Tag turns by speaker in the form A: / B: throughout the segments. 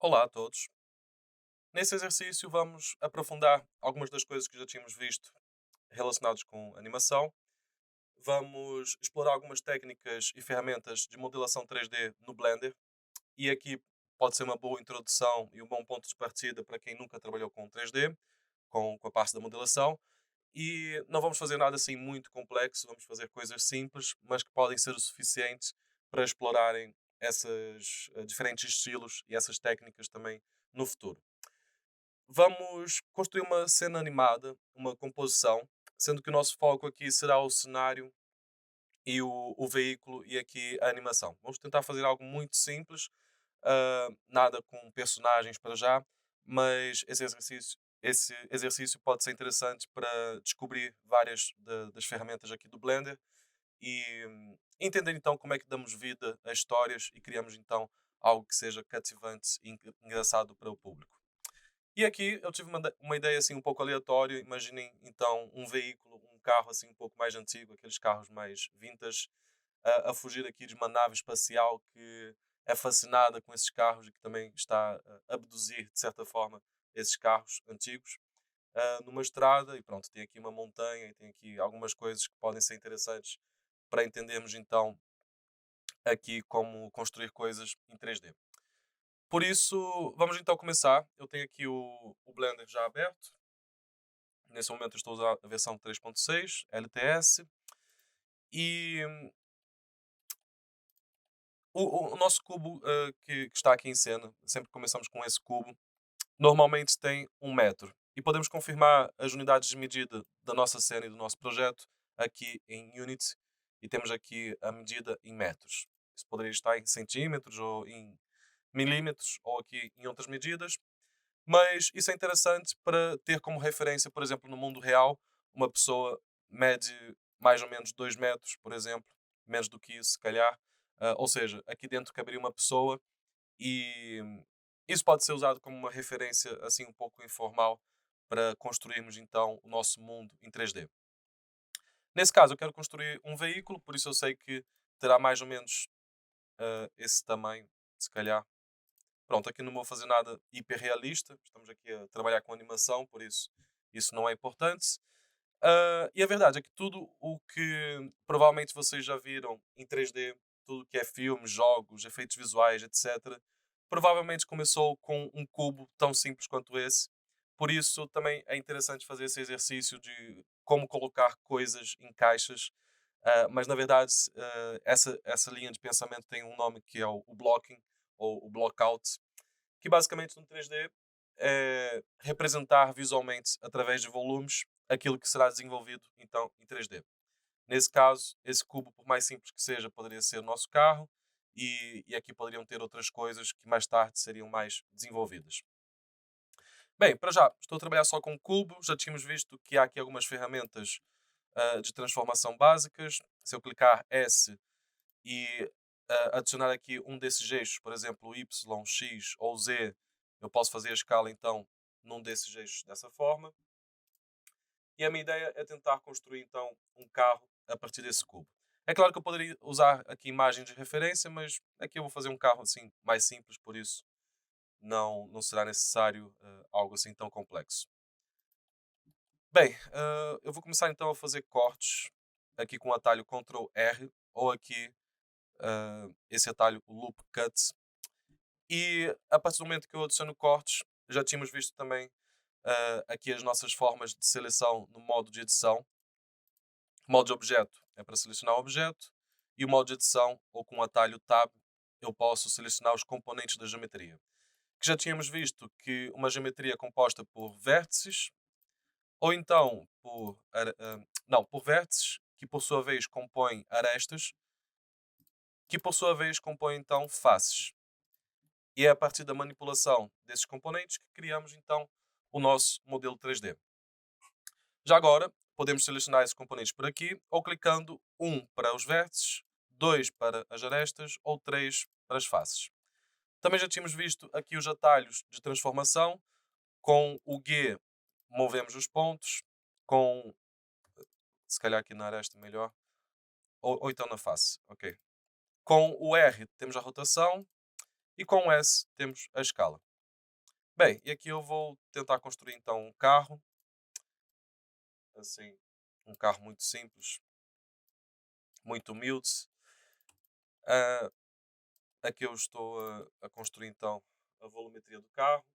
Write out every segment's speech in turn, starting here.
A: Olá a todos. Nesse exercício vamos aprofundar algumas das coisas que já tínhamos visto relacionadas com animação. Vamos explorar algumas técnicas e ferramentas de modelação 3D no Blender. E aqui pode ser uma boa introdução e um bom ponto de partida para quem nunca trabalhou com 3D, com a parte da modelação. E não vamos fazer nada assim muito complexo, vamos fazer coisas simples, mas que podem ser o suficiente para explorarem esses diferentes estilos e essas técnicas também no futuro. Vamos construir uma cena animada, uma composição, sendo que o nosso foco aqui será o cenário e o veículo e aqui a animação. Vamos tentar fazer algo muito simples, nada com personagens para já, mas esse exercício pode ser interessante para descobrir várias das ferramentas aqui do Blender e entender então como é que damos vida a histórias e criamos então algo que seja cativante e engraçado para o público. E aqui eu tive uma ideia assim um pouco aleatória. Imaginem então um veículo, um carro assim um pouco mais antigo, aqueles carros mais vintage, a fugir aqui de uma nave espacial que é fascinada com esses carros e que também está a abduzir, de certa forma, esses carros antigos, numa estrada. E pronto, tem aqui uma montanha e tem aqui algumas coisas que podem ser interessantes para entendermos então aqui como construir coisas em 3D. Por isso, vamos então começar. Eu tenho aqui o Blender já aberto. Nesse momento eu estou a usar a versão 3.6 LTS. E o nosso cubo que está aqui em cena, sempre que começamos com esse cubo, normalmente tem 1 metro. E podemos confirmar as unidades de medida da nossa cena e do nosso projeto aqui em Unity. E temos aqui a medida em metros. Isso poderia estar em centímetros ou em milímetros ou aqui em outras medidas. Mas isso é interessante para ter como referência, por exemplo, no mundo real, uma pessoa mede mais ou menos 2 metros, por exemplo, menos do que isso, se calhar. Ou seja, aqui dentro caberia uma pessoa e isso pode ser usado como uma referência assim um pouco informal para construirmos então o nosso mundo em 3D. Nesse caso, eu quero construir um veículo, por isso eu sei que terá mais ou menos esse tamanho, se calhar. Pronto, aqui não vou fazer nada hiperrealista, estamos aqui a trabalhar com animação, por isso não é importante. E a verdade é que tudo o que provavelmente vocês já viram em 3D, tudo que é filmes, jogos, efeitos visuais, etc., provavelmente começou com um cubo tão simples quanto esse. Por isso também é interessante fazer esse exercício de como colocar coisas em caixas. Mas na verdade, essa linha de pensamento tem um nome que é o blocking ou o blockout, que basicamente no 3D é representar visualmente através de volumes aquilo que será desenvolvido então em 3D. Nesse caso, esse cubo, por mais simples que seja, poderia ser o nosso carro e aqui poderiam ter outras coisas que mais tarde seriam mais desenvolvidas. Bem, para já, estou a trabalhar só com cubo, já tínhamos visto que há aqui algumas ferramentas de transformação básicas. Se eu clicar S e adicionar aqui um desses eixos, por exemplo, Y, X ou Z, eu posso fazer a escala então num desses eixos dessa forma. E a minha ideia é tentar construir então um carro a partir desse cubo. É claro que eu poderia usar aqui imagens de referência, mas aqui eu vou fazer um carro assim mais simples, por isso não será necessário algo assim tão complexo. Bem, eu vou começar então a fazer cortes aqui com o atalho Ctrl R ou aqui esse atalho Loop Cut. E a partir do momento que eu adiciono cortes, já tínhamos visto também aqui as nossas formas de seleção no modo de edição. O modo de objeto é para selecionar o objeto e o modo de edição, ou com o atalho Tab, eu posso selecionar os componentes da geometria. Que já tínhamos visto que uma geometria é composta por vértices, ou então por vértices, que por sua vez compõem arestas, que por sua vez compõem então faces. E é a partir da manipulação desses componentes que criamos então o nosso modelo 3D. Já agora, podemos selecionar esses componentes por aqui, ou clicando um para os vértices, 2 para as arestas ou 3 para as faces. Também já tínhamos visto aqui os atalhos de transformação. Com o G movemos os pontos, com se calhar aqui na aresta melhor, ou então na face. Ok. Com o R temos a rotação e com o S temos a escala. Bem, e aqui eu vou tentar construir então um carro, assim, um carro muito simples, muito humilde. Ah, aqui eu estou a construir então a volumetria do carro.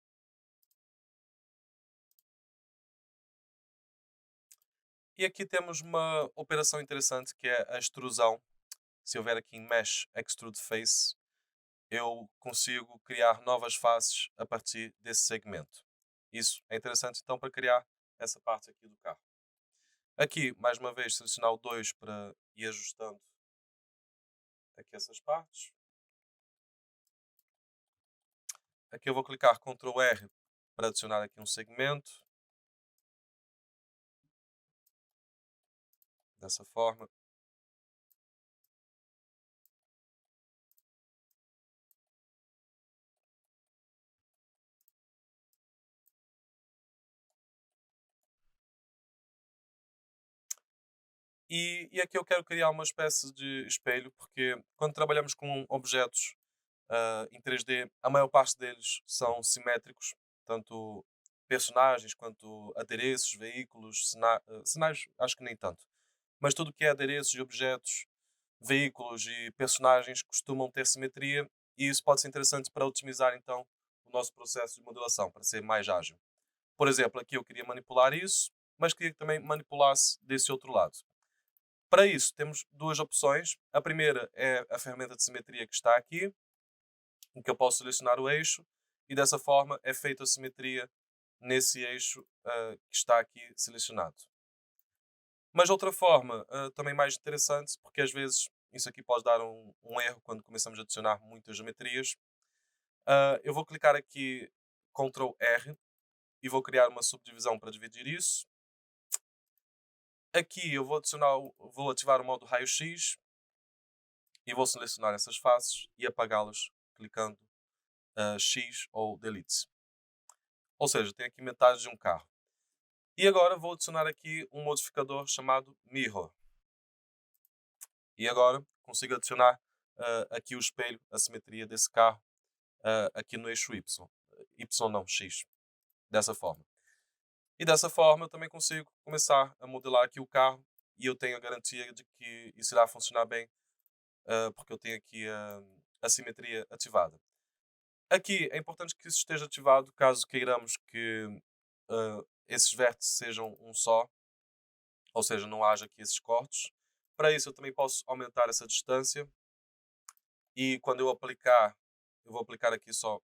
A: E aqui temos uma operação interessante que é a extrusão. Se houver aqui em Mesh Extrude Face, eu consigo criar novas faces a partir desse segmento. Isso é interessante então para criar essa parte aqui do carro. Aqui, mais uma vez, selecionar o 2 para ir ajustando aqui essas partes. Aqui eu vou clicar Ctrl R para adicionar aqui um segmento, dessa forma. E aqui eu quero criar uma espécie de espelho, porque quando trabalhamos com objetos em 3D, a maior parte deles são simétricos, tanto personagens quanto adereços, veículos, cenários, acho que nem tanto. Mas tudo que é adereços e objetos, veículos e personagens costumam ter simetria e isso pode ser interessante para otimizar então o nosso processo de modelação, para ser mais ágil. Por exemplo, aqui eu queria manipular isso, mas queria que também manipulasse desse outro lado. Para isso, temos duas opções. A primeira é a ferramenta de simetria que está aqui, em que eu posso selecionar o eixo e dessa forma é feita a simetria nesse eixo que está aqui selecionado. Mas outra forma também mais interessante, porque às vezes isso aqui pode dar um erro quando começamos a adicionar muitas geometrias. Eu vou clicar aqui Ctrl R e vou criar uma subdivisão para dividir isso. Aqui eu vou vou ativar o modo raio-x e vou selecionar essas faces e apagá-las clicando X ou Delete. Ou seja, tem aqui metade de um carro. E agora vou adicionar aqui um modificador chamado Mirror. E agora consigo adicionar aqui o espelho, a simetria desse carro, aqui no eixo Y. Y não, X. Dessa forma. E dessa forma eu também consigo começar a modelar aqui o carro e eu tenho a garantia de que isso irá funcionar bem, porque eu tenho aqui a simetria ativada. Aqui é importante que isso esteja ativado caso queiramos que esses vértices sejam um só, ou seja, não haja aqui esses cortes. Para isso eu também posso aumentar essa distância e quando eu vou aplicar aqui só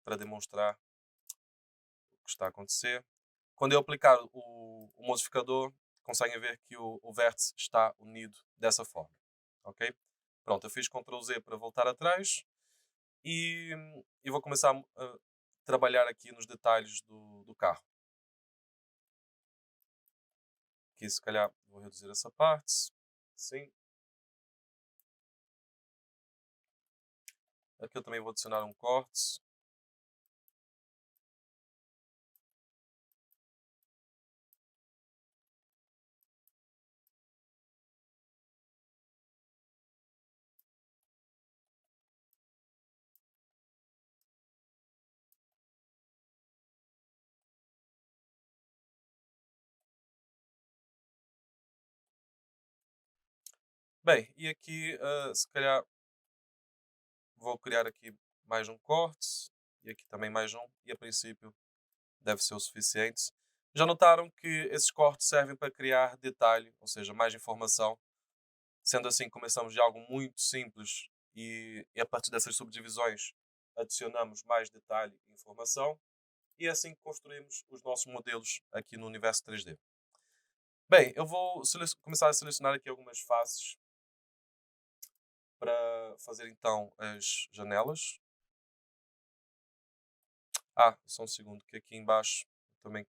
A: para demonstrar o que está a acontecer. Quando eu aplicar o modificador, conseguem ver que o vértice está unido dessa forma. Ok? Pronto, eu fiz Ctrl Z para voltar atrás e vou começar a trabalhar aqui nos detalhes do carro. Aqui se calhar vou reduzir essa parte. Sim. Aqui eu também vou adicionar um corte. Bem, e aqui se calhar vou criar aqui mais um corte e aqui também mais um e a princípio deve ser o suficiente. Já notaram que esses cortes servem para criar detalhe, ou seja, mais informação. Sendo assim, começamos de algo muito simples e a partir dessas subdivisões adicionamos mais detalhe e informação e é assim que construímos os nossos modelos aqui no universo 3D. Bem, eu vou começar a selecionar aqui algumas faces para fazer então as janelas. Só um segundo, que aqui embaixo também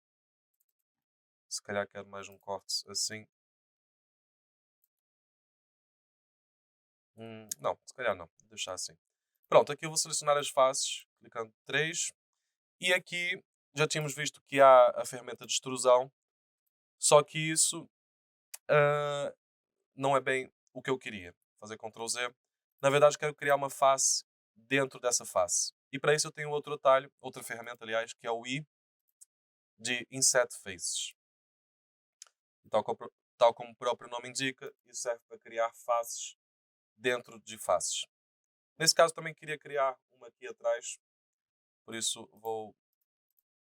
A: se calhar quero mais um corte assim. Não, se calhar não, vou deixar assim. Pronto, aqui eu vou selecionar as faces, clicando 3. E aqui já tínhamos visto que há a ferramenta de extrusão, só que isso ah, não é bem o que eu queria. Fazer Ctrl Z. Na verdade, quero criar uma face dentro dessa face. E para isso eu tenho outro atalho, outra ferramenta, aliás, que é o I de Inset Faces. Tal como o próprio nome indica, isso serve para criar faces dentro de faces. Nesse caso também queria criar uma aqui atrás, por isso vou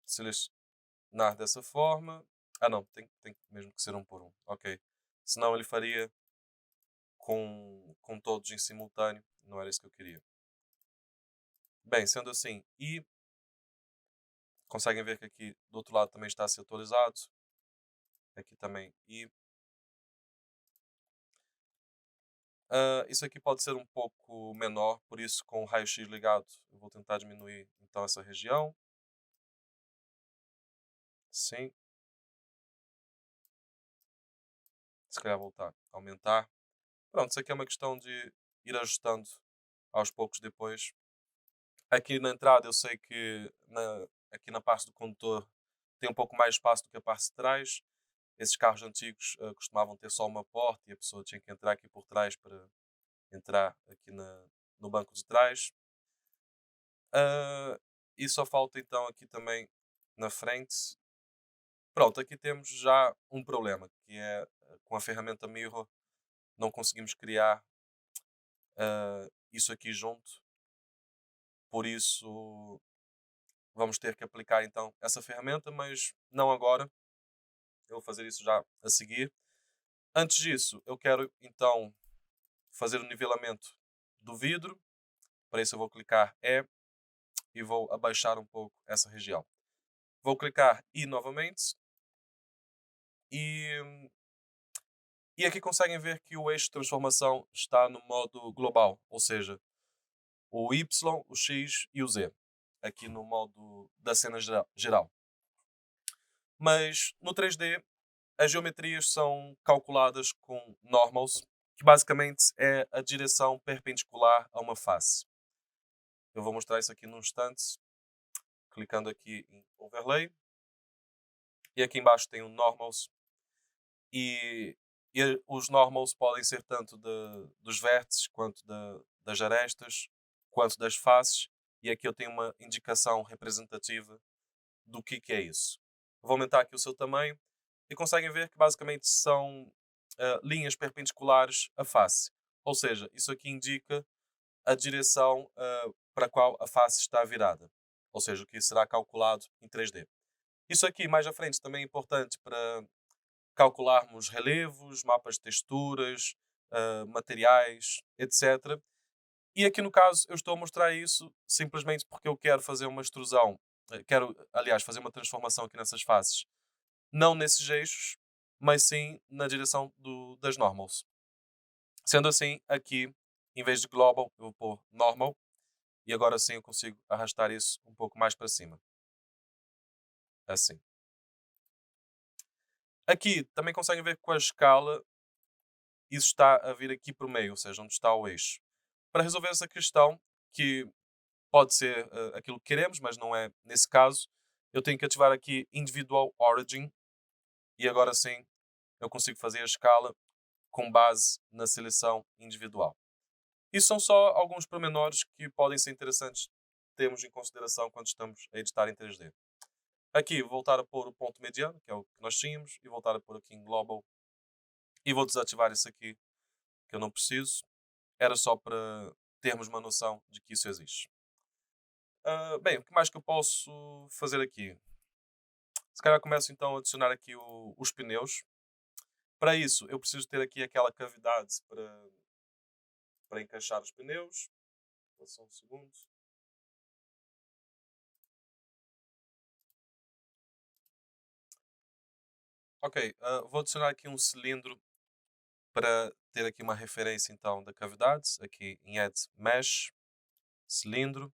A: selecionar dessa forma. Ah não, tem mesmo que ser um por um. Ok. Senão ele faria com todos em simultâneo. Não era isso que eu queria. Bem, sendo assim, e conseguem ver que aqui do outro lado também está a ser atualizado. Aqui também. E isso aqui pode ser um pouco menor, por isso com o raio-x ligado eu vou tentar diminuir então essa região. Sim. Se calhar voltar a aumentar. Pronto, isso aqui é uma questão de ir ajustando aos poucos depois. Aqui na entrada eu sei que aqui na parte do condutor tem um pouco mais espaço do que a parte de trás. Esses carros antigos costumavam ter só uma porta e a pessoa tinha que entrar aqui por trás para entrar aqui no banco de trás. Ah, e só falta então aqui também na frente. Pronto, aqui temos já um problema, que é com a ferramenta Mirror não conseguimos criar isso aqui junto. Por isso vamos ter que aplicar então essa ferramenta, mas não agora. Eu vou fazer isso já a seguir. Antes disso, eu quero então fazer o nivelamento do vidro. Para isso eu vou clicar e vou abaixar um pouco essa região. Vou clicar I novamente e, e aqui conseguem ver que o eixo de transformação está no modo global, ou seja, o Y, o X e o Z, aqui no modo da cena geral. Mas no 3D as geometrias são calculadas com normals, que basicamente é a direção perpendicular a uma face. Eu vou mostrar isso aqui num instante, clicando aqui em Overlay. E aqui embaixo tem o Normals. E, e os Normals podem ser tanto dos vértices, quanto das arestas, quanto das faces. E aqui eu tenho uma indicação representativa do que é isso. Vou aumentar aqui o seu tamanho e conseguem ver que basicamente são linhas perpendiculares à face. Ou seja, isso aqui indica a direção para a qual a face está virada. Ou seja, o que será calculado em 3D. Isso aqui, mais à frente, também é importante para calcularmos relevos, mapas de texturas, materiais, etc. E aqui no caso eu estou a mostrar isso simplesmente porque eu quero fazer uma extrusão, quero, aliás, fazer uma transformação aqui nessas faces, não nesses eixos, mas sim na direção das normals. Sendo assim, aqui, em vez de global, eu vou pôr normal, e agora sim eu consigo arrastar isso um pouco mais para cima. Assim. Aqui também conseguem ver que com a escala isso está a vir aqui por meio, ou seja, onde está o eixo. Para resolver essa questão, que pode ser aquilo que queremos, mas não é nesse caso, eu tenho que ativar aqui Individual Origin e agora sim eu consigo fazer a escala com base na seleção individual. Isso são só alguns pormenores que podem ser interessantes termos em consideração quando estamos a editar em 3D. Aqui vou voltar a pôr o ponto mediano, que é o que nós tínhamos, e voltar a pôr aqui em Global. E vou desativar isso aqui, que eu não preciso. Era só para termos uma noção de que isso existe. Bem, o que mais que eu posso fazer aqui? Se calhar começo então a adicionar aqui os pneus. Para isso, eu preciso ter aqui aquela cavidade para encaixar os pneus. Só um segundo. Ok, vou adicionar aqui um cilindro para ter aqui uma referência então da cavidade. Aqui em Add Mesh, cilindro.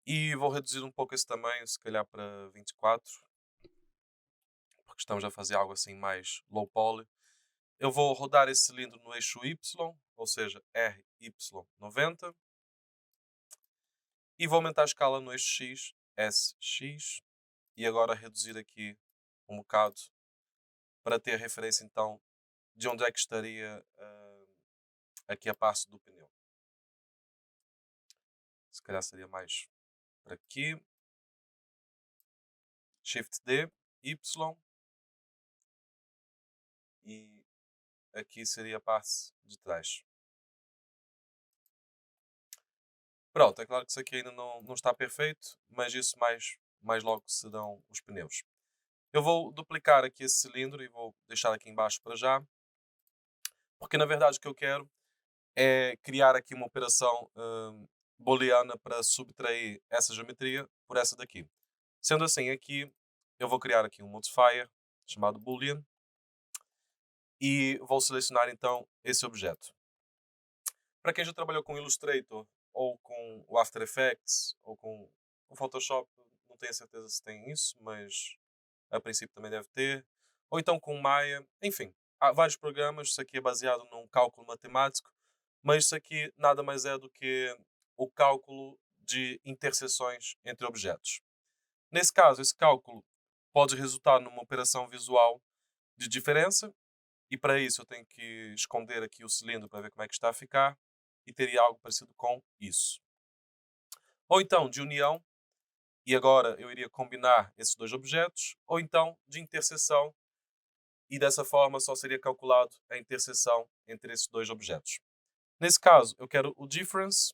A: E vou reduzir um pouco esse tamanho, se calhar para 24, porque estamos a fazer algo assim mais low poly. Eu vou rodar esse cilindro no eixo Y, ou seja, RY90. E vou aumentar a escala no eixo X, SX. E agora reduzir aqui um bocado para ter referência então de onde é que estaria aqui a passo do pneu. Se calhar seria mais para aqui, Shift D, Y, e aqui seria a parte de trás. Pronto, é claro que isso aqui ainda não está perfeito, mas isso mais logo se dão os pneus. Eu vou duplicar aqui esse cilindro e vou deixar aqui embaixo para já, porque na verdade o que eu quero é criar aqui uma operação booleana para subtrair essa geometria por essa daqui. Sendo assim, aqui eu vou criar aqui um modifier chamado boolean e vou selecionar então esse objeto. Para quem já trabalhou com Illustrator ou com o After Effects ou com o Photoshop, não tenho certeza se tem isso, mas a princípio também deve ter. Ou então com Maya, enfim, há vários programas. Isso aqui é baseado num cálculo matemático, mas isso aqui nada mais é do que o cálculo de interseções entre objetos. Nesse caso, esse cálculo pode resultar numa operação visual de diferença, e para isso eu tenho que esconder aqui o cilindro para ver como é que está a ficar, e teria algo parecido com isso. Ou então de união, e agora eu iria combinar esses dois objetos, ou então de interseção, e dessa forma só seria calculado a interseção entre esses dois objetos. Nesse caso, eu quero o difference,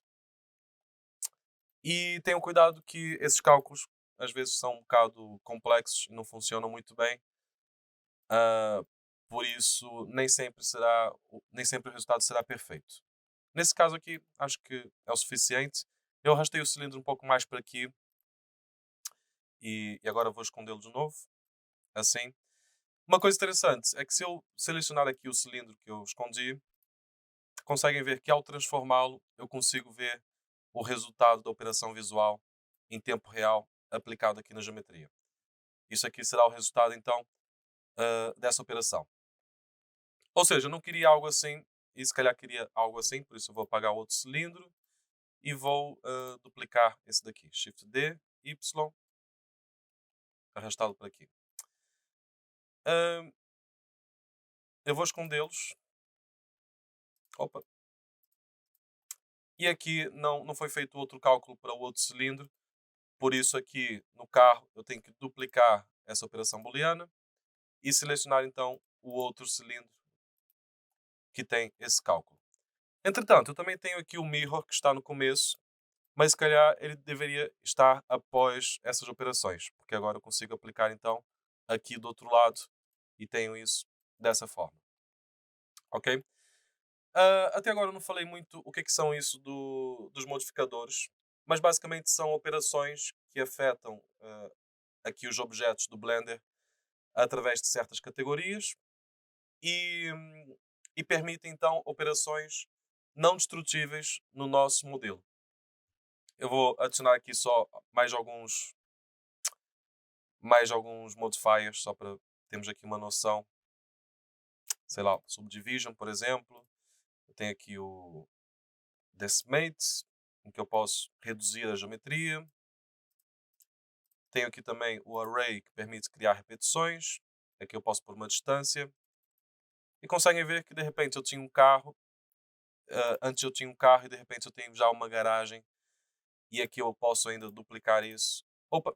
A: e tenham cuidado que esses cálculos às vezes são um bocado complexos e não funcionam muito bem. ah, por isso nem sempre o resultado será perfeito. Nesse caso aqui, acho que é o suficiente. Eu arrastei o cilindro um pouco mais para aqui e agora vou escondê-lo de novo, assim. Uma coisa interessante é que se eu selecionar aqui o cilindro que eu escondi, conseguem ver que ao transformá-lo, eu consigo ver o resultado da operação visual em tempo real aplicado aqui na geometria. Isso aqui será o resultado, então, dessa operação. Ou seja, eu não queria algo assim e se calhar queria algo assim, por isso eu vou apagar o outro cilindro e vou duplicar esse daqui. Shift D, Y, arrastá-lo para aqui. Ah, eu vou escondê-los. Opa. E aqui não foi feito outro cálculo para o outro cilindro, por isso aqui no carro eu tenho que duplicar essa operação booleana e selecionar então o outro cilindro que tem esse cálculo. Entretanto, eu também tenho aqui o mirror que está no começo, mas se calhar ele deveria estar após essas operações, porque agora eu consigo aplicar então aqui do outro lado e tenho isso dessa forma. Ok? Até agora eu não falei muito o que, é que são isso dos modificadores, mas basicamente são operações que afetam aqui os objetos do Blender através de certas categorias e permitem então operações não destrutíveis no nosso modelo. Eu vou adicionar aqui só mais alguns modifiers, só para termos aqui uma noção. Sei lá, Subdivision, por exemplo. Eu tenho aqui o Decimate, em que eu posso reduzir a geometria. Tenho aqui também o Array, que permite criar repetições. Aqui eu posso pôr uma distância. E conseguem ver que de repente eu tinha um carro. Antes eu tinha um carro e de repente eu tenho já uma garagem. E aqui eu posso ainda duplicar isso. Opa,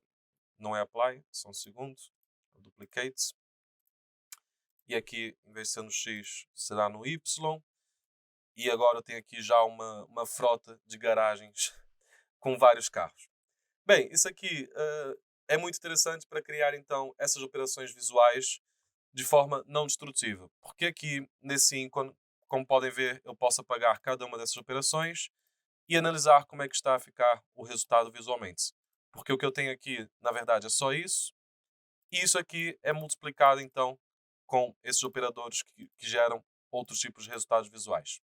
A: não é Apply, só um segundo. Duplicate. E aqui, em vez de ser no X, será no Y. E agora eu tenho aqui já uma frota de garagens com vários carros. Bem, isso aqui é muito interessante para criar então essas operações visuais de forma não destrutiva. Porque aqui nesse ícone, como podem ver, eu posso apagar cada uma dessas operações e analisar como é que está a ficar o resultado visualmente. Porque o que eu tenho aqui, na verdade, é só isso. E isso aqui é multiplicado então com esses operadores que geram outros tipos de resultados visuais.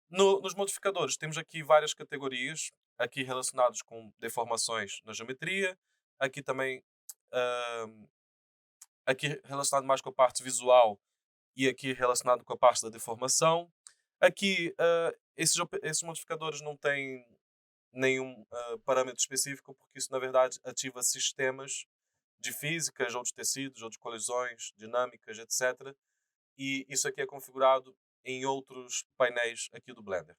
A: Nos modificadores temos aqui várias categorias, aqui relacionados com deformações na geometria, aqui também ahm, aqui relacionado mais com a parte visual e aqui relacionado com a parte da deformação. Aqui esses modificadores não têm nenhum parâmetro específico, porque isso na verdade ativa sistemas de físicas ou de tecidos ou de colisões dinâmicas, etc. E isso aqui é configurado em outros painéis aqui do Blender.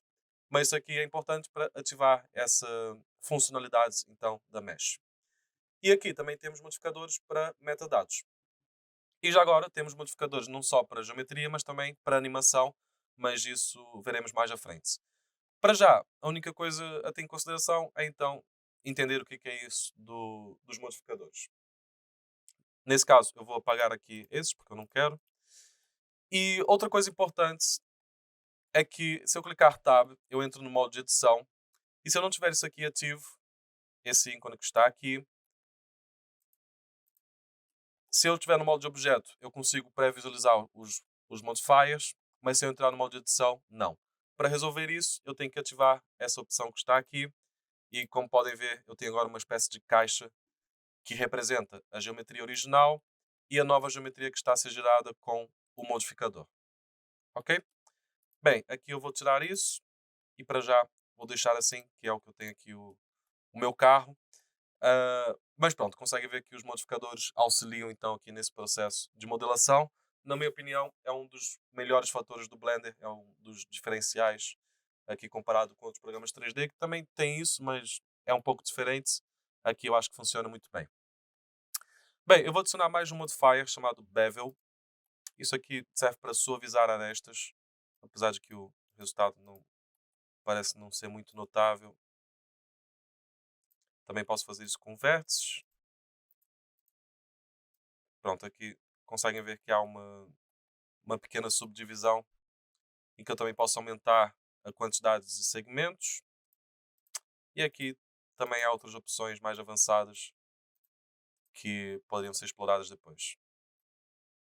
A: Mas isso aqui é importante para ativar essa funcionalidades então da mesh. E aqui também temos modificadores para metadados. E já agora temos modificadores não só para geometria, mas também para animação, mas isso veremos mais à frente. Para já, a única coisa a ter em consideração é então entender o que é isso dos modificadores. Nesse caso, eu vou apagar aqui esses, porque eu não quero. E outra coisa importante é que se eu clicar Tab, eu entro no modo de edição. E se eu não tiver isso aqui ativo, esse ícone que está aqui, se eu estiver no modo de objeto, eu consigo pré-visualizar os modifiers, mas se eu entrar no modo de edição, não. Para resolver isso, eu tenho que ativar essa opção que está aqui. E como podem ver, eu tenho agora uma espécie de caixa que representa a geometria original e a nova geometria que está a ser gerada com o modificador. Ok? Bem, aqui eu vou tirar isso e para já vou deixar assim, que é o que eu tenho aqui o meu carro. Mas pronto, conseguem ver que os modificadores auxiliam então aqui nesse processo de modelação. Na minha opinião, é um dos melhores fatores do Blender, é um dos diferenciais aqui comparado com outros programas 3D que também tem isso, mas é um pouco diferente. Aqui eu acho que funciona muito bem. Bem, eu vou adicionar mais um modifier chamado Bevel. Isso aqui serve para suavizar arestas, apesar de que o resultado não parece não ser muito notável. Também posso fazer isso com vértices. Pronto, aqui conseguem ver que há uma pequena subdivisão em que eu também posso aumentar a quantidade de segmentos. E aqui também há outras opções mais avançadas que poderiam ser exploradas depois.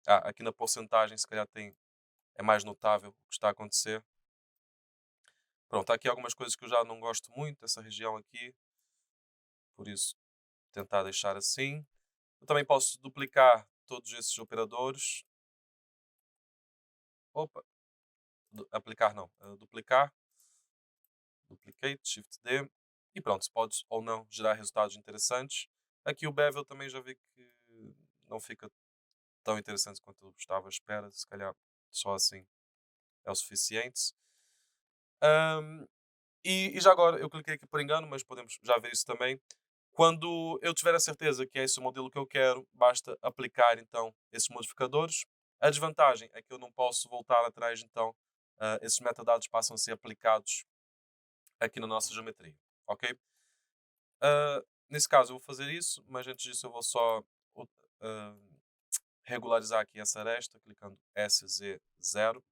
A: Aqui na porcentagem, se calhar é mais notável o que está a acontecer. Pronto, há aqui algumas coisas que eu já não gosto muito, essa região aqui, por isso tentar deixar assim. Eu também posso duplicar todos esses operadores. Opa, aplicar não, duplicar, duplicate, Shift D, e pronto, se pode ou não gerar resultados interessantes. Aqui o Bevel também já vi que não fica tão interessante quanto eu estava à espera, se calhar só assim é o suficiente. Ahm, e já agora, eu cliquei aqui por engano, mas podemos já ver isso também. Quando eu tiver a certeza que é esse o modelo que eu quero, basta aplicar então esses modificadores. A desvantagem é que eu não posso voltar atrás, então esses metadados passam a ser aplicados aqui na nossa geometria, ok? Nesse caso eu vou fazer isso, mas antes disso eu vou só ah, regularizar aqui essa aresta, clicando SZ0.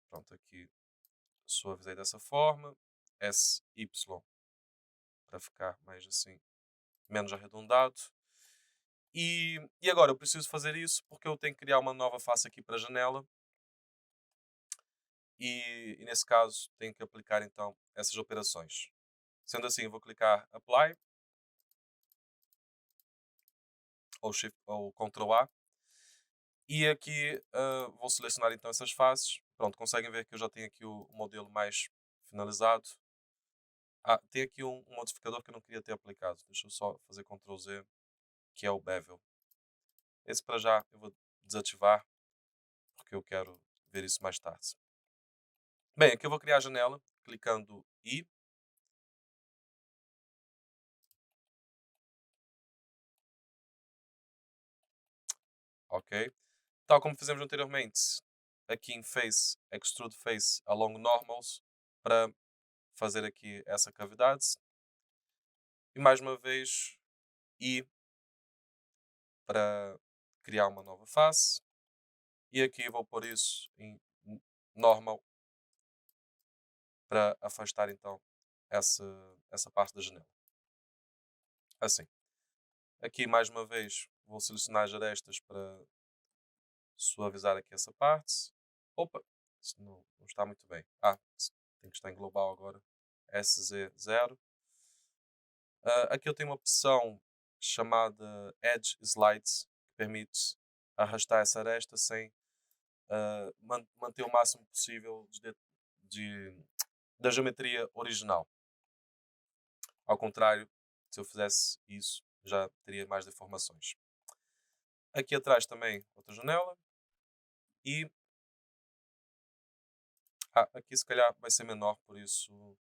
A: Pronto, aqui suavizei dessa forma. SY para ficar mais assim, menos arredondado. E agora eu preciso fazer isso porque eu tenho que criar uma nova face aqui para a janela. E nesse caso tenho que aplicar então essas operações. Sendo assim, eu vou clicar Apply ou Shift ou Ctrl A. E aqui vou selecionar então essas faces. Pronto, conseguem ver que eu já tenho aqui o modelo mais finalizado. Tem aqui um modificador que eu não queria ter aplicado. Deixa eu só fazer Ctrl Z, que é o Bevel. Esse para já eu vou desativar, porque eu quero ver isso mais tarde. Bem, aqui eu vou criar a janela, clicando I. Ok. Tal como fizemos anteriormente, aqui em Face, Extrude Face along Normals, para fazer aqui essa cavidade. E mais uma vez, I para criar uma nova face. E aqui vou pôr isso em Normal para afastar então essa, essa parte da janela. Assim. Aqui mais uma vez vou selecionar as arestas para suavizar aqui essa parte. Opa, isso não está muito bem. Tem que estar em global agora. SZ0. Aqui eu tenho uma opção chamada Edge Slides, que permite arrastar essa aresta sem manter o máximo possível de- da geometria original. Ao contrário, se eu fizesse isso, já teria mais deformações. Aqui atrás também outra janela. E aqui se calhar vai ser menor, por isso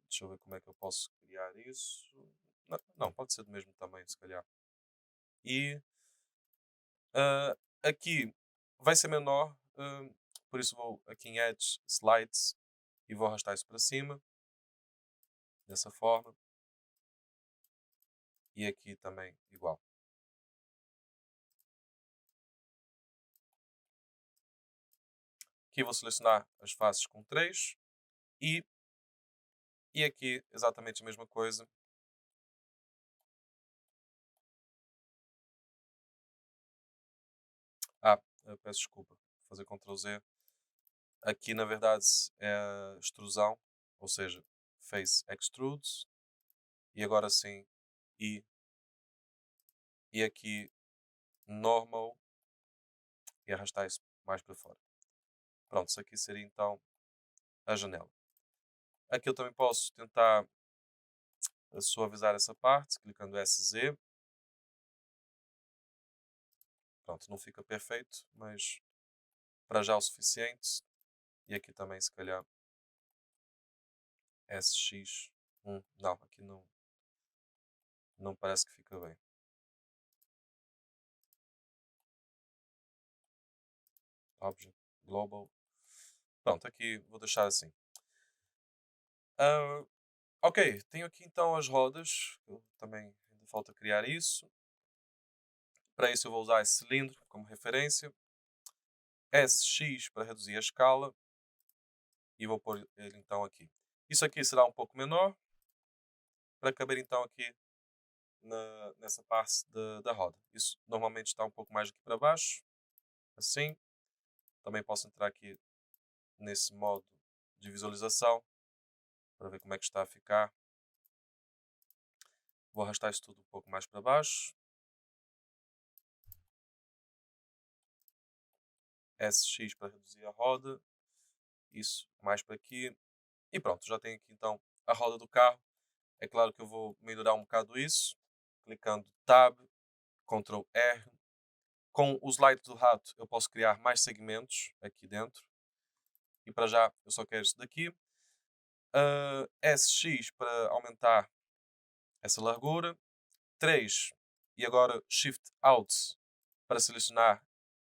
A: Deixa eu ver como é que eu posso criar isso. Não, pode ser do mesmo tamanho, se calhar. E aqui vai ser menor, por isso vou aqui em Edge, Slides, e vou arrastar isso para cima, dessa forma. E aqui também igual. Aqui vou selecionar as faces com 3 e, e aqui exatamente a mesma coisa. Peço desculpa, vou fazer Ctrl Z. Aqui na verdade é a extrusão, ou seja, Face Extrude. E agora sim, e, e aqui Normal e arrastar isso mais para fora. Pronto, isso aqui seria então a janela. Aqui eu também posso tentar suavizar essa parte, clicando SZ. Pronto, não fica perfeito, mas para já o suficiente. E aqui também, se calhar, SX. Não, aqui não parece que fica bem. Object, Global. Pronto, aqui vou deixar assim. Ah, ok, tenho aqui então as rodas. Eu também ainda falta criar isso. Para isso eu vou usar esse cilindro como referência. SX para reduzir a escala. E vou pôr ele então aqui. Isso aqui será um pouco menor. Para caber então aqui nessa parte da roda. Isso normalmente está um pouco mais aqui para baixo. Assim. Também posso entrar aqui nesse modo de visualização. Para ver como é que está a ficar. Vou arrastar isso tudo um pouco mais para baixo. SX para reduzir a roda. Isso mais para aqui. E pronto, já tenho aqui então a roda do carro. É claro que eu vou melhorar um bocado isso. Clicando Tab, Ctrl R. Com o slide do rato eu posso criar mais segmentos aqui dentro. E para já eu só quero isso daqui. SX para aumentar essa largura. 3. E agora Shift Alt para selecionar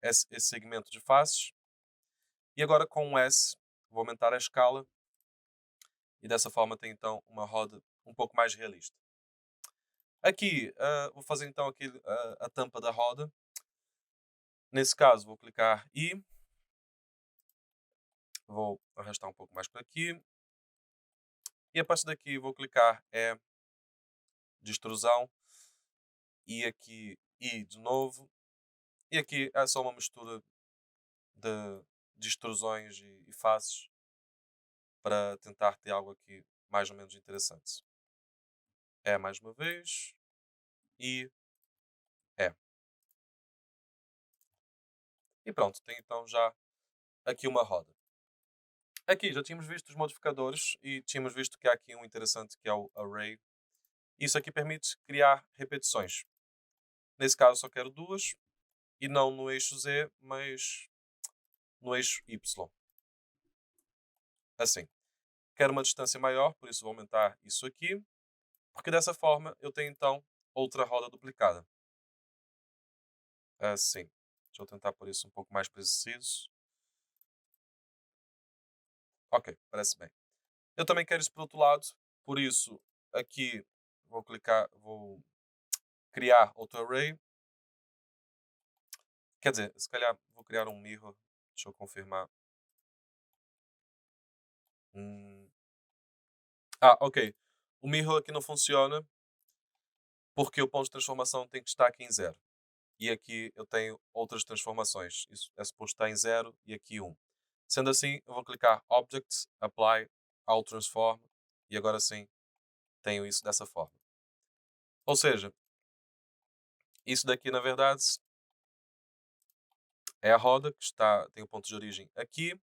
A: esse segmento de faces. E agora com o S vou aumentar a escala. E dessa forma tem então uma roda um pouco mais realista. Aqui vou fazer então aqui, a tampa da roda. Nesse caso vou clicar I. Vou arrastar um pouco mais para aqui. E a partir daqui vou clicar E de extrusão. E aqui I de novo. E aqui é só uma mistura de extrusões e faces para tentar ter algo aqui mais ou menos interessante. É mais uma vez. E é. E pronto, tem então já aqui uma roda. Aqui já tínhamos visto os modificadores e tínhamos visto que há aqui um interessante que é o Array. Isso aqui permite criar repetições. Nesse caso só quero duas e não no eixo Z, mas no eixo Y. Assim. Quero uma distância maior, por isso vou aumentar isso aqui. Porque dessa forma eu tenho então outra roda duplicada. Assim. Deixa eu tentar pôr isso um pouco mais preciso. Ok, parece bem. Eu também quero isso para o outro lado, por isso aqui vou clicar, vou criar outro array. Quer dizer, se calhar vou criar um mirror. Deixa eu confirmar. Hum, ok. O mirror aqui não funciona porque o ponto de transformação tem que estar aqui em 0. E aqui eu tenho outras transformações. Isso é suposto estar em 0 e aqui 1. Sendo assim, eu vou clicar Object, Apply, All Transform e agora sim tenho isso dessa forma. Ou seja, isso daqui na verdade é a roda que tem o ponto de origem aqui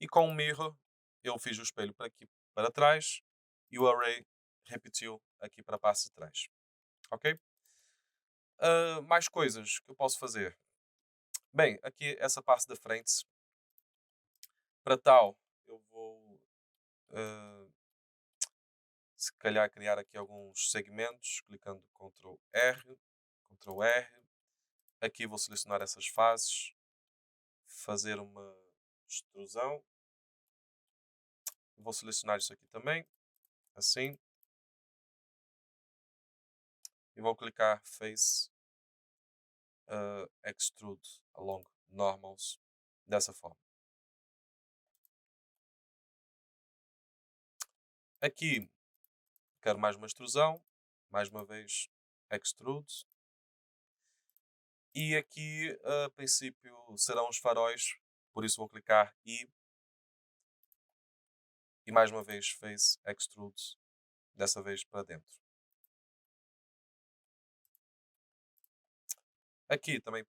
A: e com o mirror eu fiz o espelho para aqui para trás e o array repetiu aqui para a parte de trás. Ok? Mais coisas que eu posso fazer. Bem, aqui essa parte da frente, para tal, eu vou Se calhar criar aqui alguns segmentos, clicando Ctrl R. Aqui vou selecionar essas faces, fazer uma extrusão. Vou selecionar isso aqui também, assim. E vou clicar Face Extrude along Normals, dessa forma. Aqui quero mais uma extrusão, mais uma vez Extrude. E aqui, a princípio, serão os faróis, por isso vou clicar e mais uma vez Face Extrude, dessa vez para dentro. Aqui também,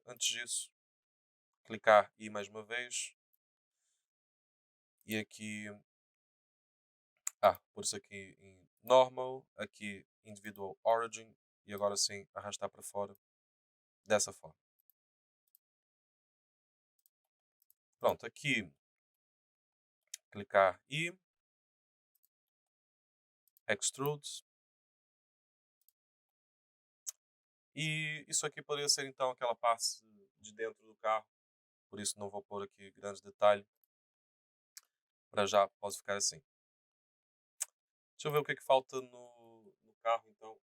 A: antes disso, clicar e mais uma vez, e aqui, por isso aqui em Normal, aqui Individual Origin, e agora sim arrastar para fora, dessa forma. Pronto, aqui clicar e Extrude. E isso aqui poderia ser então aquela parte de dentro do carro, por isso não vou pôr aqui grandes detalhes. Para já pode ficar assim. Deixa eu ver o que é que falta no carro então.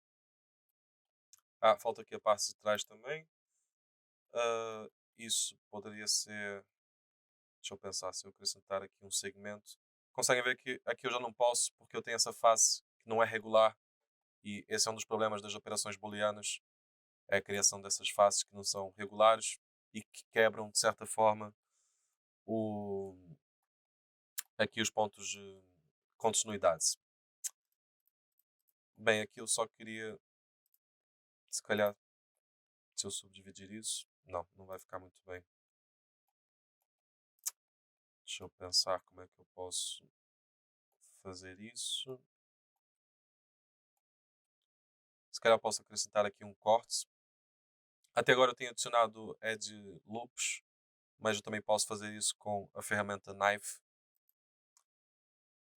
A: Falta aqui a parte de trás também. Isso poderia ser. Deixa eu pensar se eu acrescentar aqui um segmento. Conseguem ver que aqui eu já não posso porque eu tenho essa face que não é regular e esse é um dos problemas das operações booleanas. É a criação dessas faces que não são regulares e que quebram de certa forma o, aqui os pontos de continuidade. Bem, aqui eu só queria, se calhar, se eu subdividir isso, não vai ficar muito bem. Deixa eu pensar como é que eu posso fazer isso. Se calhar posso acrescentar aqui um corte. Até agora eu tenho adicionado Edge Loops, mas eu também posso fazer isso com a ferramenta Knife.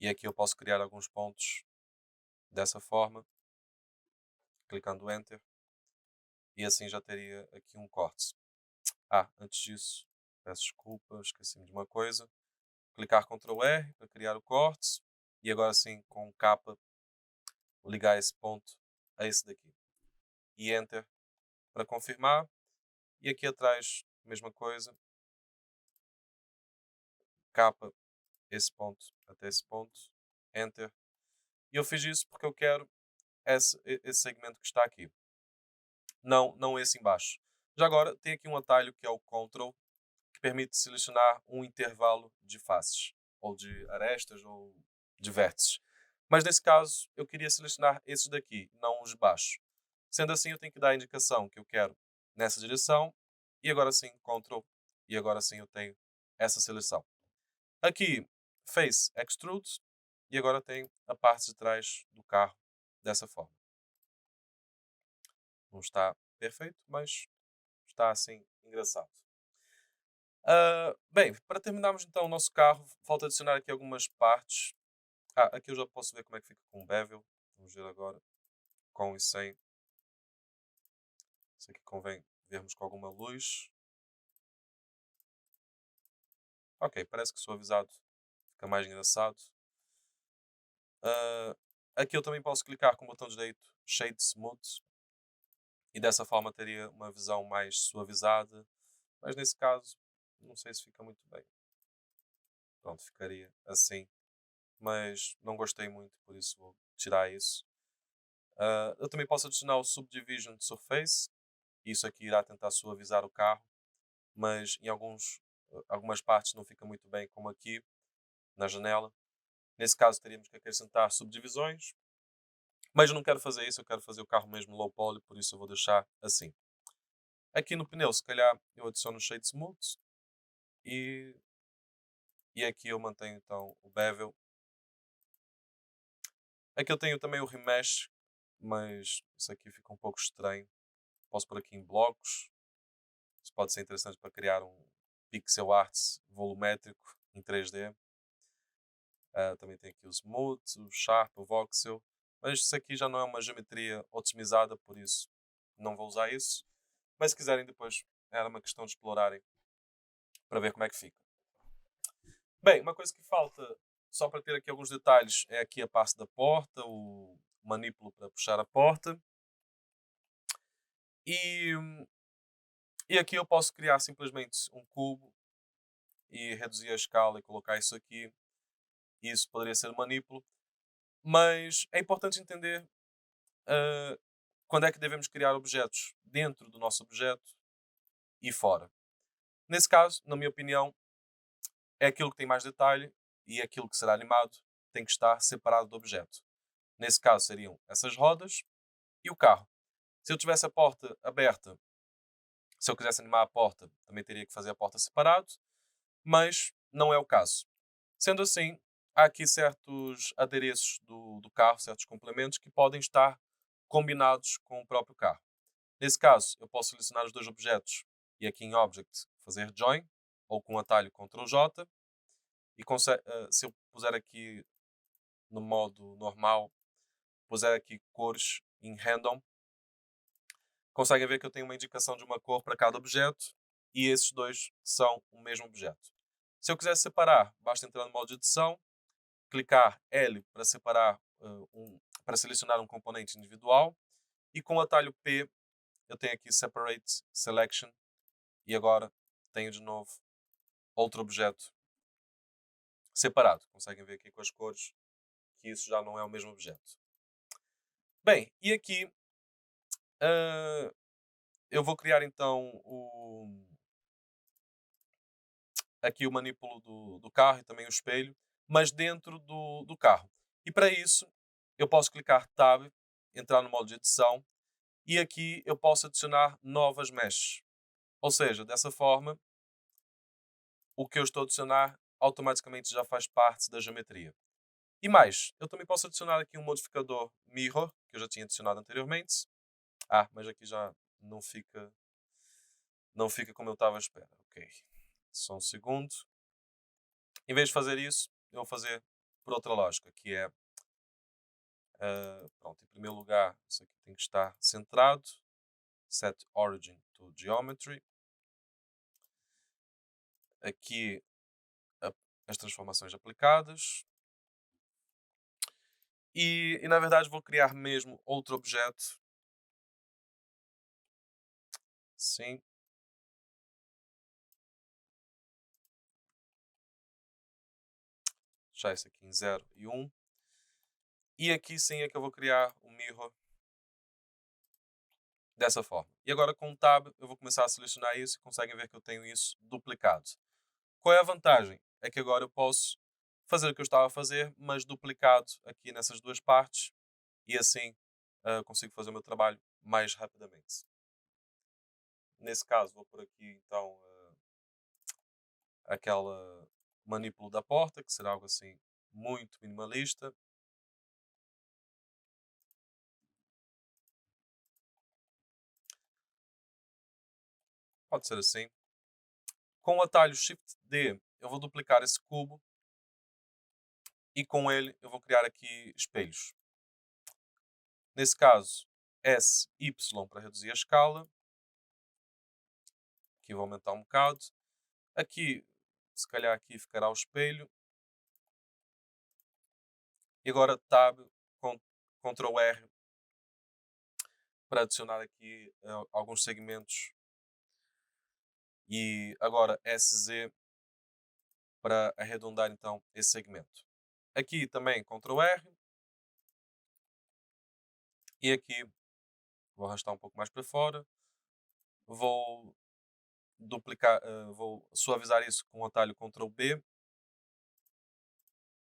A: E aqui eu posso criar alguns pontos dessa forma, clicando Enter. E assim já teria aqui um corte. Antes disso, peço desculpa, esqueci-me de uma coisa. Clicar Ctrl R para criar o corte. E agora sim, com capa, vou ligar esse ponto a esse daqui. E Enter para confirmar. E aqui atrás, mesma coisa. Capa, esse ponto até esse ponto. Enter. E eu fiz isso porque eu quero esse segmento que está aqui. Não esse embaixo. Já agora, tem aqui um atalho que é o Ctrl, que permite selecionar um intervalo de faces, ou de arestas, ou de vértices. Mas nesse caso, eu queria selecionar esses daqui, não os de baixo. Sendo assim, eu tenho que dar a indicação que eu quero nessa direção, e agora sim, Ctrl, e agora sim eu tenho essa seleção. Aqui, Face Extrude, e agora tenho a parte de trás do carro dessa forma. Não está perfeito, mas está assim engraçado. Bem, para terminarmos então o nosso carro, falta adicionar aqui algumas partes. Aqui eu já posso ver como é que fica com o bevel. Vamos ver agora, com e sem. Isso aqui convém vermos com alguma luz. Ok, parece que suavizado fica mais engraçado. Aqui eu também posso clicar com o botão direito Shade Smooth e dessa forma teria uma visão mais suavizada, mas nesse caso não sei se fica muito bem. Pronto, ficaria assim, mas não gostei muito, por isso vou tirar isso. Eu também posso adicionar o Subdivision Surface, isso aqui irá tentar suavizar o carro, mas em algumas partes não fica muito bem, como aqui na janela. Nesse caso teríamos que acrescentar subdivisões, mas eu não quero fazer isso, eu quero fazer o carro mesmo low poly, por isso eu vou deixar assim. Aqui no pneu, se calhar eu adiciono o Shade Smooth e, e aqui eu mantenho então o bevel. Aqui eu tenho também o remesh, mas isso aqui fica um pouco estranho. Posso pôr aqui em blocos. Isso pode ser interessante para criar um pixel art volumétrico em 3D. Também tem aqui o Smooth, o Sharp, o Voxel. Mas isso aqui já não é uma geometria otimizada, por isso não vou usar isso. Mas se quiserem depois, era uma questão de explorarem para ver como é que fica. Bem, uma coisa que falta, só para ter aqui alguns detalhes, é aqui a parte da porta, o manípulo para puxar a porta. E, e aqui eu posso criar simplesmente um cubo e reduzir a escala e colocar isso aqui. Isso poderia ser o manípulo. Mas é importante entender ah, quando é que devemos criar objetos dentro do nosso objeto e fora. Nesse caso, na minha opinião, é aquilo que tem mais detalhe e aquilo que será animado tem que estar separado do objeto. Nesse caso, seriam essas rodas e o carro. Se eu tivesse a porta aberta, se eu quisesse animar a porta, também teria que fazer a porta separado, mas não é o caso. Sendo assim, há aqui certos adereços do carro, certos complementos que podem estar combinados com o próprio carro. Nesse caso, eu posso selecionar os dois objetos e aqui em Object fazer Join, ou com o atalho Ctrl J, e se eu puser aqui no modo normal, puser aqui cores em Random, conseguem ver que eu tenho uma indicação de uma cor para cada objeto e esses dois são o mesmo objeto. Se eu quiser separar, basta entrar no modo de edição, clicar L para separar para selecionar um componente individual e com o atalho P eu tenho aqui Separate Selection e agora tenho de novo outro objeto separado. Conseguem ver aqui com as cores que isso já não é o mesmo objeto. Bem, e aqui ah, eu vou criar então aqui o manípulo do carro e também o espelho, mas dentro do carro. E para isso, eu posso clicar Tab, entrar no modo de edição, e aqui eu posso adicionar novas meshes. Ou seja, dessa forma, o que eu estou a adicionar automaticamente já faz parte da geometria. E mais, eu também posso adicionar aqui um modificador Mirror, que eu já tinha adicionado anteriormente. Mas aqui já não fica, não fica como eu estava à espera. Ok, só um segundo. Em vez de fazer isso, eu vou fazer por outra lógica, que é, pronto, em primeiro lugar, isso aqui tem que estar centrado. Set Origin to Geometry. Aqui as transformações aplicadas. E na verdade vou criar mesmo outro objeto. Sim. Já isso aqui em 0 e 1. E aqui sim é que eu vou criar o mirror dessa forma. E agora com o Tab eu vou começar a selecionar isso e conseguem ver que eu tenho isso duplicado. Qual é a vantagem? É que agora eu posso fazer o que eu estava a fazer, mas duplicado aqui nessas duas partes e assim consigo fazer o meu trabalho mais rapidamente. Nesse caso vou por aqui então aquela manípulo da porta, que será algo assim muito minimalista. Pode ser assim. Com o atalho Shift D, eu vou duplicar esse cubo e com ele eu vou criar aqui espelhos. Nesse caso, S, Y para reduzir a escala. Aqui vou aumentar um bocado. Aqui, se calhar aqui ficará o espelho. E agora Tab, com Ctrl R para adicionar aqui alguns segmentos. E agora SZ para arredondar então esse segmento. Aqui também Ctrl R. E aqui vou arrastar um pouco mais para fora. Vou duplicar, vou suavizar isso com o atalho Ctrl B.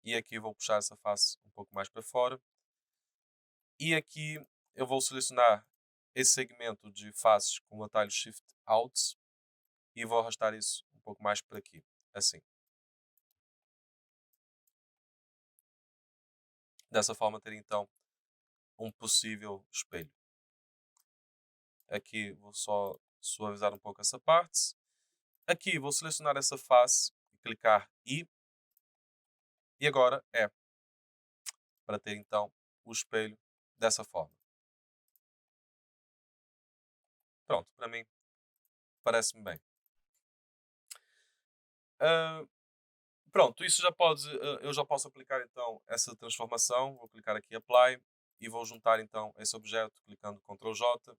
A: E aqui vou puxar essa face um pouco mais para fora. E aqui eu vou selecionar esse segmento de faces com o atalho Shift Alt e vou arrastar isso um pouco mais para aqui, assim. Dessa forma ter então um possível espelho. Aqui vou só suavizar um pouco essa parte. Aqui vou selecionar essa face e clicar I. E agora é para ter então o espelho dessa forma. Pronto, para mim parece-me bem. Ah, pronto, isso já pode, eu já posso aplicar então essa transformação. Vou clicar aqui Apply e vou juntar então esse objeto clicando Ctrl J.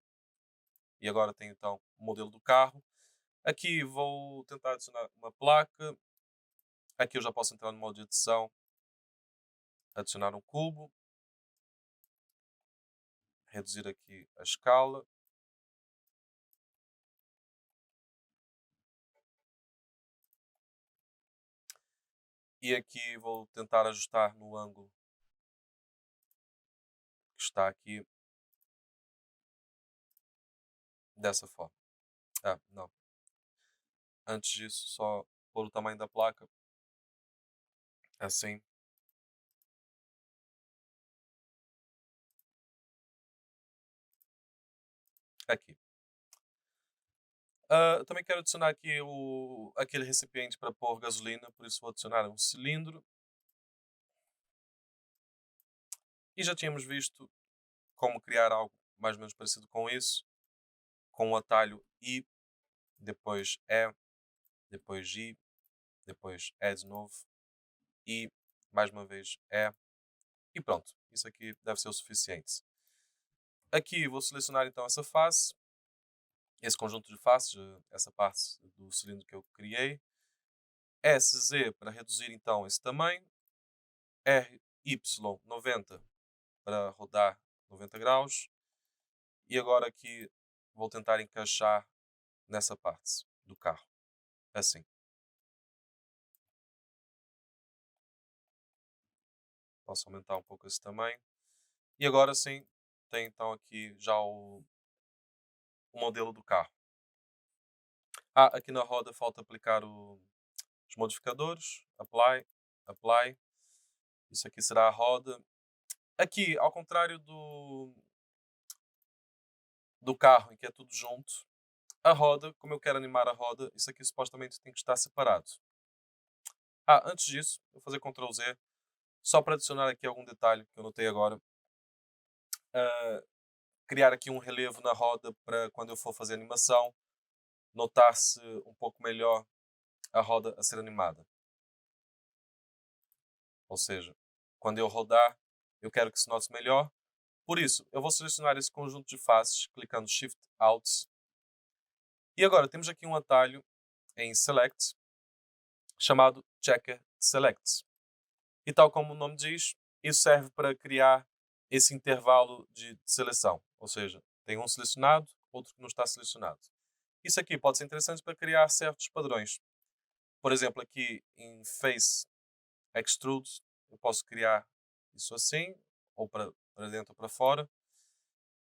A: E agora tenho então o modelo do carro. Aqui vou tentar adicionar uma placa. Aqui eu já posso entrar no modo de edição, adicionar um cubo, reduzir aqui a escala. E aqui vou tentar ajustar no ângulo que está aqui, dessa forma. Ah, não. Antes disso, só pôr o tamanho da placa, assim, aqui. Também quero adicionar aqui aquele recipiente para pôr gasolina, por isso vou adicionar um cilindro. E já tínhamos visto como criar algo mais ou menos parecido com isso, com o atalho I, depois E, depois I, depois E de novo, I, mais uma vez E, e pronto. Isso aqui deve ser o suficiente. Aqui vou selecionar então essa face, esse conjunto de faces, essa parte do cilindro que eu criei. SZ para reduzir então esse tamanho. RY90 para rodar 90 graus. E agora aqui vou tentar encaixar nessa parte do carro. Assim. Posso aumentar um pouco esse tamanho. E agora sim, tem então aqui já o modelo do carro. Aqui na roda falta aplicar os modificadores. Apply, Apply. Isso aqui será a roda. Aqui, ao contrário do carro, em que é tudo junto, a roda, como eu quero animar a roda, isso aqui supostamente tem que estar separado. Antes disso, vou fazer Ctrl Z, só para adicionar aqui algum detalhe que eu notei agora. Ah, criar aqui um relevo na roda para quando eu for fazer animação, notar-se um pouco melhor a roda a ser animada. Ou seja, quando eu rodar, eu quero que se note melhor. Por isso, eu vou selecionar esse conjunto de faces, clicando Shift Alt. E agora temos aqui um atalho em Select, chamado Checker Select. E tal como o nome diz, isso serve para criar esse intervalo de seleção. Ou seja, tem um selecionado, outro que não está selecionado. Isso aqui pode ser interessante para criar certos padrões. Por exemplo, aqui em Face Extrude, eu posso criar isso assim, ou para dentro ou para fora.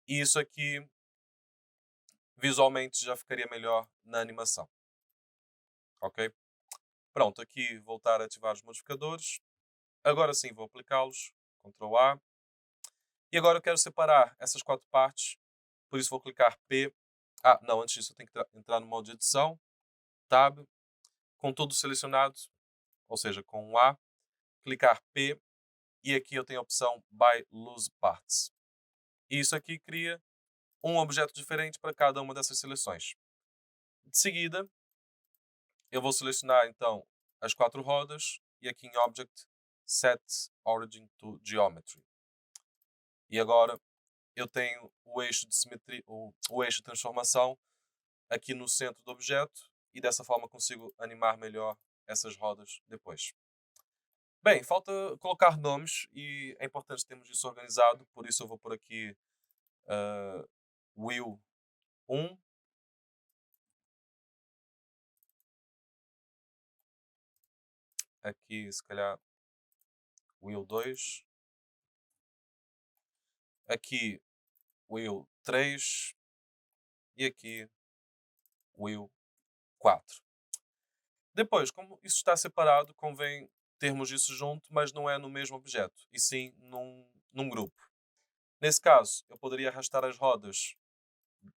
A: E isso aqui, visualmente, já ficaria melhor na animação. Ok? Pronto, aqui voltar a ativar os modificadores. Agora sim, vou aplicá-los. Ctrl A. E agora eu quero separar essas quatro partes. Por isso vou clicar P. Não, antes disso eu tenho que entrar no modo de edição. Tab. Com tudo selecionado, ou seja, com um A. Clicar P. E aqui eu tenho a opção By Loose Parts. E isso aqui cria um objeto diferente para cada uma dessas seleções. De seguida, eu vou selecionar então as quatro rodas e aqui em Object, Set Origin to Geometry. E agora eu tenho o eixo de simetria, o eixo de transformação aqui no centro do objeto e dessa forma consigo animar melhor essas rodas depois. Bem, falta colocar nomes e é importante termos isso organizado, por isso eu vou por aqui Wheel 1, aqui se calhar Wheel 2, aqui Wheel 3 e aqui Wheel 4. Depois, como isso está separado, convém termos isso junto, mas não é no mesmo objeto, e sim num grupo. Nesse caso, eu poderia arrastar as rodas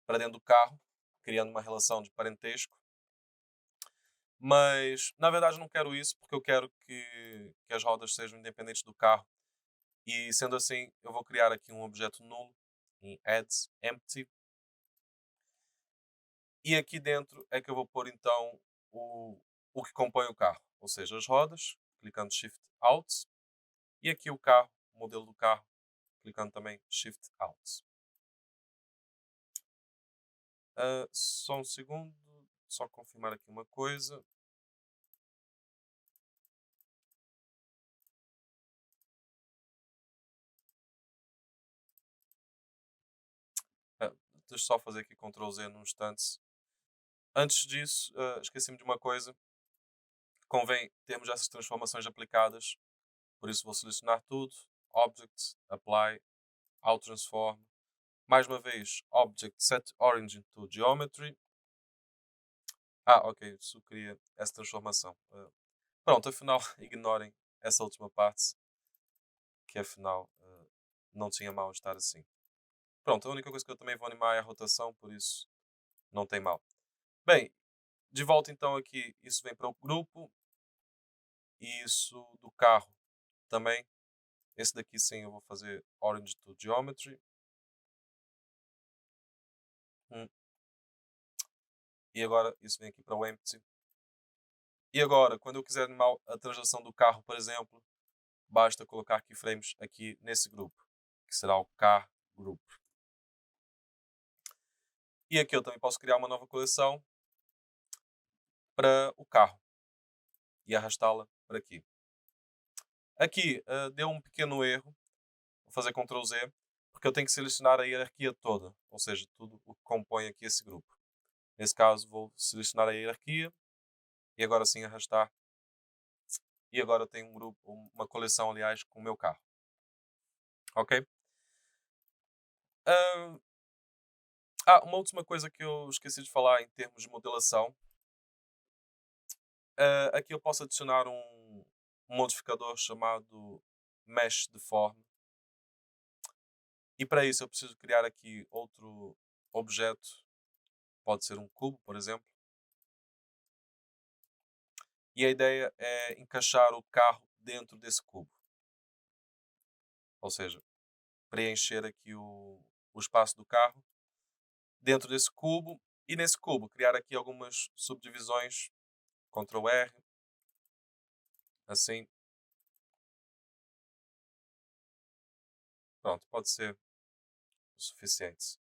A: para dentro do carro, criando uma relação de parentesco, Mas, na verdade, não quero isso, porque eu quero que as rodas sejam independentes do carro. E, sendo assim, eu vou criar aqui um objeto nulo em add empty. E aqui dentro é que eu vou pôr então o, o que compõe o carro, ou seja, as rodas, clicando Shift Out, e aqui o carro, o modelo do carro, clicando também Shift Out. Só um segundo, só confirmar aqui uma coisa. Ah, deixa eu só fazer aqui Ctrl Z num instante. Antes disso, esqueci-me de uma coisa. Convém termos essas transformações aplicadas. Por isso vou selecionar tudo. Object, Apply, Auto Transform. Mais uma vez, Object, Set Origin to Geometry. Ok, isso cria essa transformação. Pronto, afinal, ignorem essa última parte, que afinal não tinha mal estar assim. Pronto, a única coisa que eu também vou animar é a rotação, por isso não tem mal. Bem, de volta então aqui, isso vem para o grupo, e isso do carro também. Esse daqui sim eu vou fazer Orange to Geometry. Hum, E agora isso vem aqui para o Empty. E agora, quando eu quiser animar a translação do carro, por exemplo, basta colocar keyframes aqui nesse grupo, que será o Car Group. E aqui eu também posso criar uma nova coleção para o carro e arrastá-la para aqui. Aqui deu um pequeno erro, vou fazer Ctrl Z, porque eu tenho que selecionar a hierarquia toda, ou seja, tudo o que compõe aqui esse grupo. Nesse caso vou selecionar a hierarquia e agora sim arrastar. E agora tenho um grupo, uma coleção aliás com o meu carro. Ok? Ah, uma última coisa que eu esqueci de falar em termos de modelação. Aqui eu posso adicionar um modificador chamado Mesh Deform. E para isso eu preciso criar aqui outro objeto. Pode ser um cubo, por exemplo. E a ideia é encaixar o carro dentro desse cubo. Ou seja, preencher aqui o espaço do carro dentro desse cubo. E nesse cubo criar aqui algumas subdivisões. Ctrl R. Assim. Pronto, pode ser o suficiente.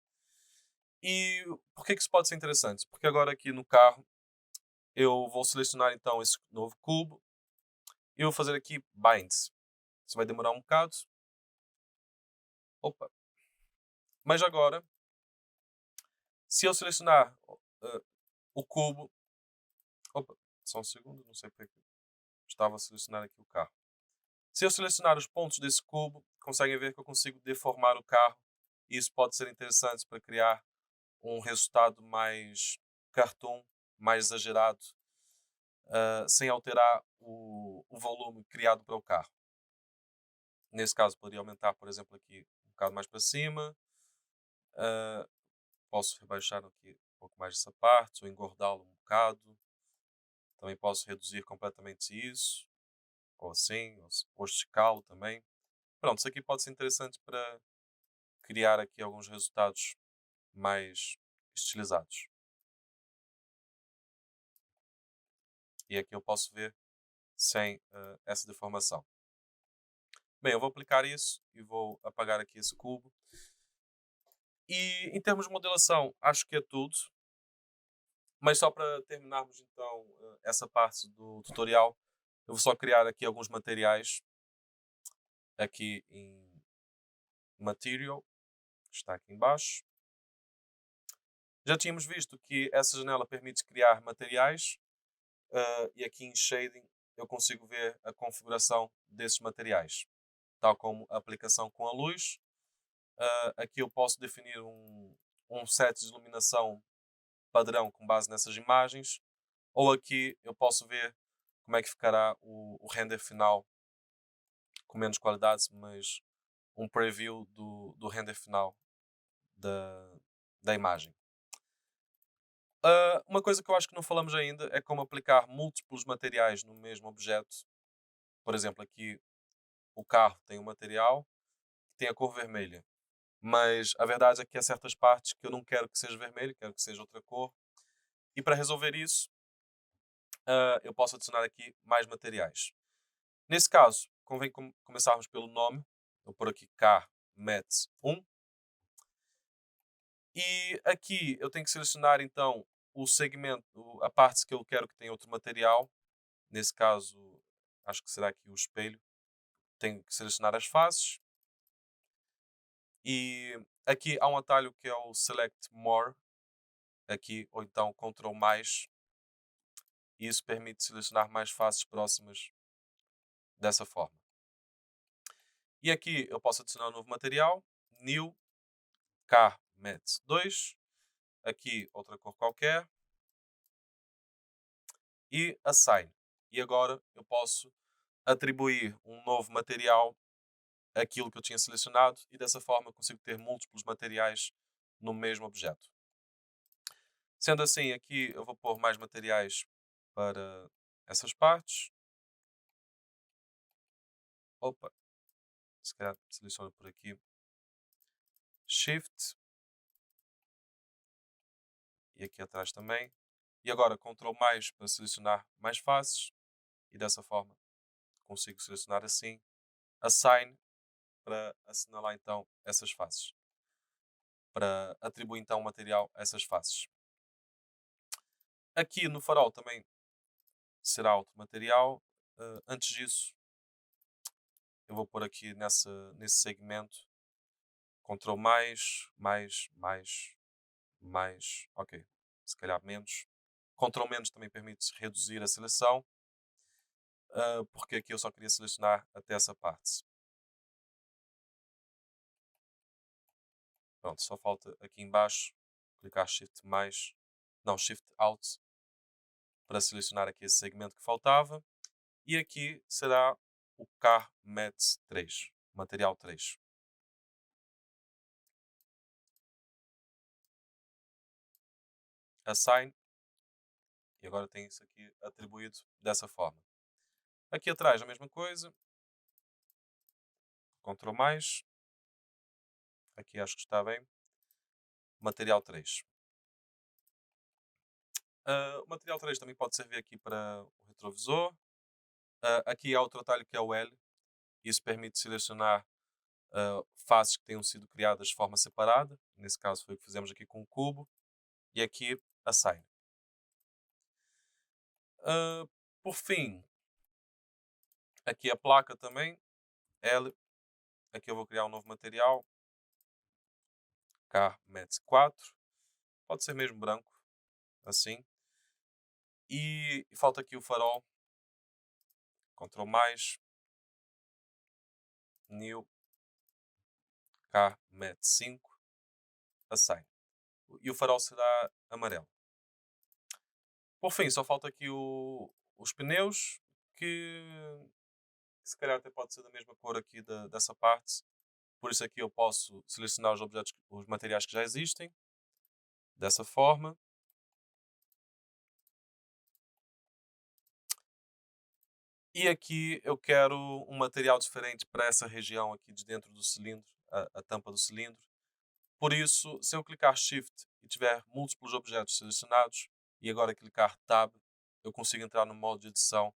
A: E por que isso pode ser interessante? Porque agora aqui no carro eu vou selecionar então esse novo cubo e vou fazer aqui Bind. Isso vai demorar um bocado. Opa. Mas agora, se eu selecionar o cubo. Opa, só um segundo, não sei porque estava a selecionar aqui o carro. Se eu selecionar os pontos desse cubo, conseguem ver que eu consigo deformar o carro. E isso pode ser interessante para criar um resultado mais cartoon, mais exagerado, sem alterar o volume criado para o carro. Nesse caso, poderia aumentar, por exemplo, aqui um bocado mais para cima. ah, Posso rebaixar aqui um pouco mais essa parte, ou engordá-lo um bocado. Também posso reduzir completamente isso, ou assim, ou esticá-lo também. Pronto, isso aqui pode ser interessante para criar aqui alguns resultados mais estilizados. E aqui eu posso ver sem essa deformação. Bem, eu vou aplicar isso e vou apagar aqui esse cubo. E em termos de modelação, acho que é tudo. Mas só para terminarmos então essa parte do tutorial, eu vou só criar aqui alguns materiais aqui em Material, que está aqui em baixo. Já tínhamos visto que essa janela permite criar materiais e aqui em Shading eu consigo ver a configuração desses materiais, tal como a aplicação com a luz. Aqui eu posso definir um set de iluminação padrão com base nessas imagens, ou aqui eu posso ver como é que ficará o render final com menos qualidade, mas um preview do render final da imagem. Uma coisa que eu acho que não falamos ainda é como aplicar múltiplos materiais no mesmo objeto. Por exemplo, aqui o carro tem um material que tem a cor vermelha, mas a verdade é que há certas partes que eu não quero que seja vermelho, quero que seja outra cor. E para resolver isso, eu posso adicionar aqui mais materiais. Nesse caso, convém começarmos pelo nome. Vou pôr aqui car Mets 1. E aqui eu tenho que selecionar então o segmento, a parte que eu quero que tenha outro material. Nesse caso, acho que será aqui o espelho. Tenho que selecionar as faces. E aqui há um atalho que é o Select More. Aqui, ou então Ctrl mais. E isso permite selecionar mais faces próximas dessa forma. E aqui eu posso adicionar um novo material. New Car Mets 2. Aqui outra cor qualquer. E Assign. E agora eu posso atribuir um novo material àquilo que eu tinha selecionado e dessa forma eu consigo ter múltiplos materiais no mesmo objeto. Sendo assim, aqui eu vou pôr mais materiais para essas partes. Opa, se calhar seleciono por aqui. Shift. E aqui atrás também. E agora Ctrl mais para selecionar mais faces. E dessa forma consigo selecionar assim. Assign para assinalar então essas faces. Para atribuir então material a essas faces. Aqui no farol também será outro material. Antes disso, eu vou pôr aqui nesse segmento Ctrl mais, ok, se calhar menos. Ctrl menos também permite reduzir a seleção, porque aqui eu só queria selecionar até essa parte. Pronto, só falta aqui em baixo clicar Shift mais, não, Shift Out para selecionar aqui esse segmento que faltava. E aqui será o Car Mat 3, material 3. Assign. E agora tem isso aqui atribuído dessa forma. Aqui atrás a mesma coisa. Ctrl mais. Aqui acho que está bem. Material 3. O material 3 também pode servir aqui para o retrovisor. Aqui há outro atalho que é o L. Isso permite selecionar faces que tenham sido criadas de forma separada. Nesse caso foi o que fizemos aqui com o cubo. E aqui Assign. Por fim, aqui a placa também. L. Aqui eu vou criar um novo material. Car Mat 4. Pode ser mesmo branco. Assim. E falta aqui o farol. Ctrl mais. New. Car Mat 5. Assign. E o farol será amarelo. Por fim, só falta aqui os pneus, que se calhar até pode ser da mesma cor aqui dessa parte. Por isso aqui eu posso selecionar os objetos, os materiais que já existem, dessa forma. E aqui eu quero um material diferente para essa região aqui de dentro do cilindro, a tampa do cilindro. Por isso, se eu clicar Shift e tiver múltiplos objetos selecionados, e agora clicar Tab, eu consigo entrar no modo de edição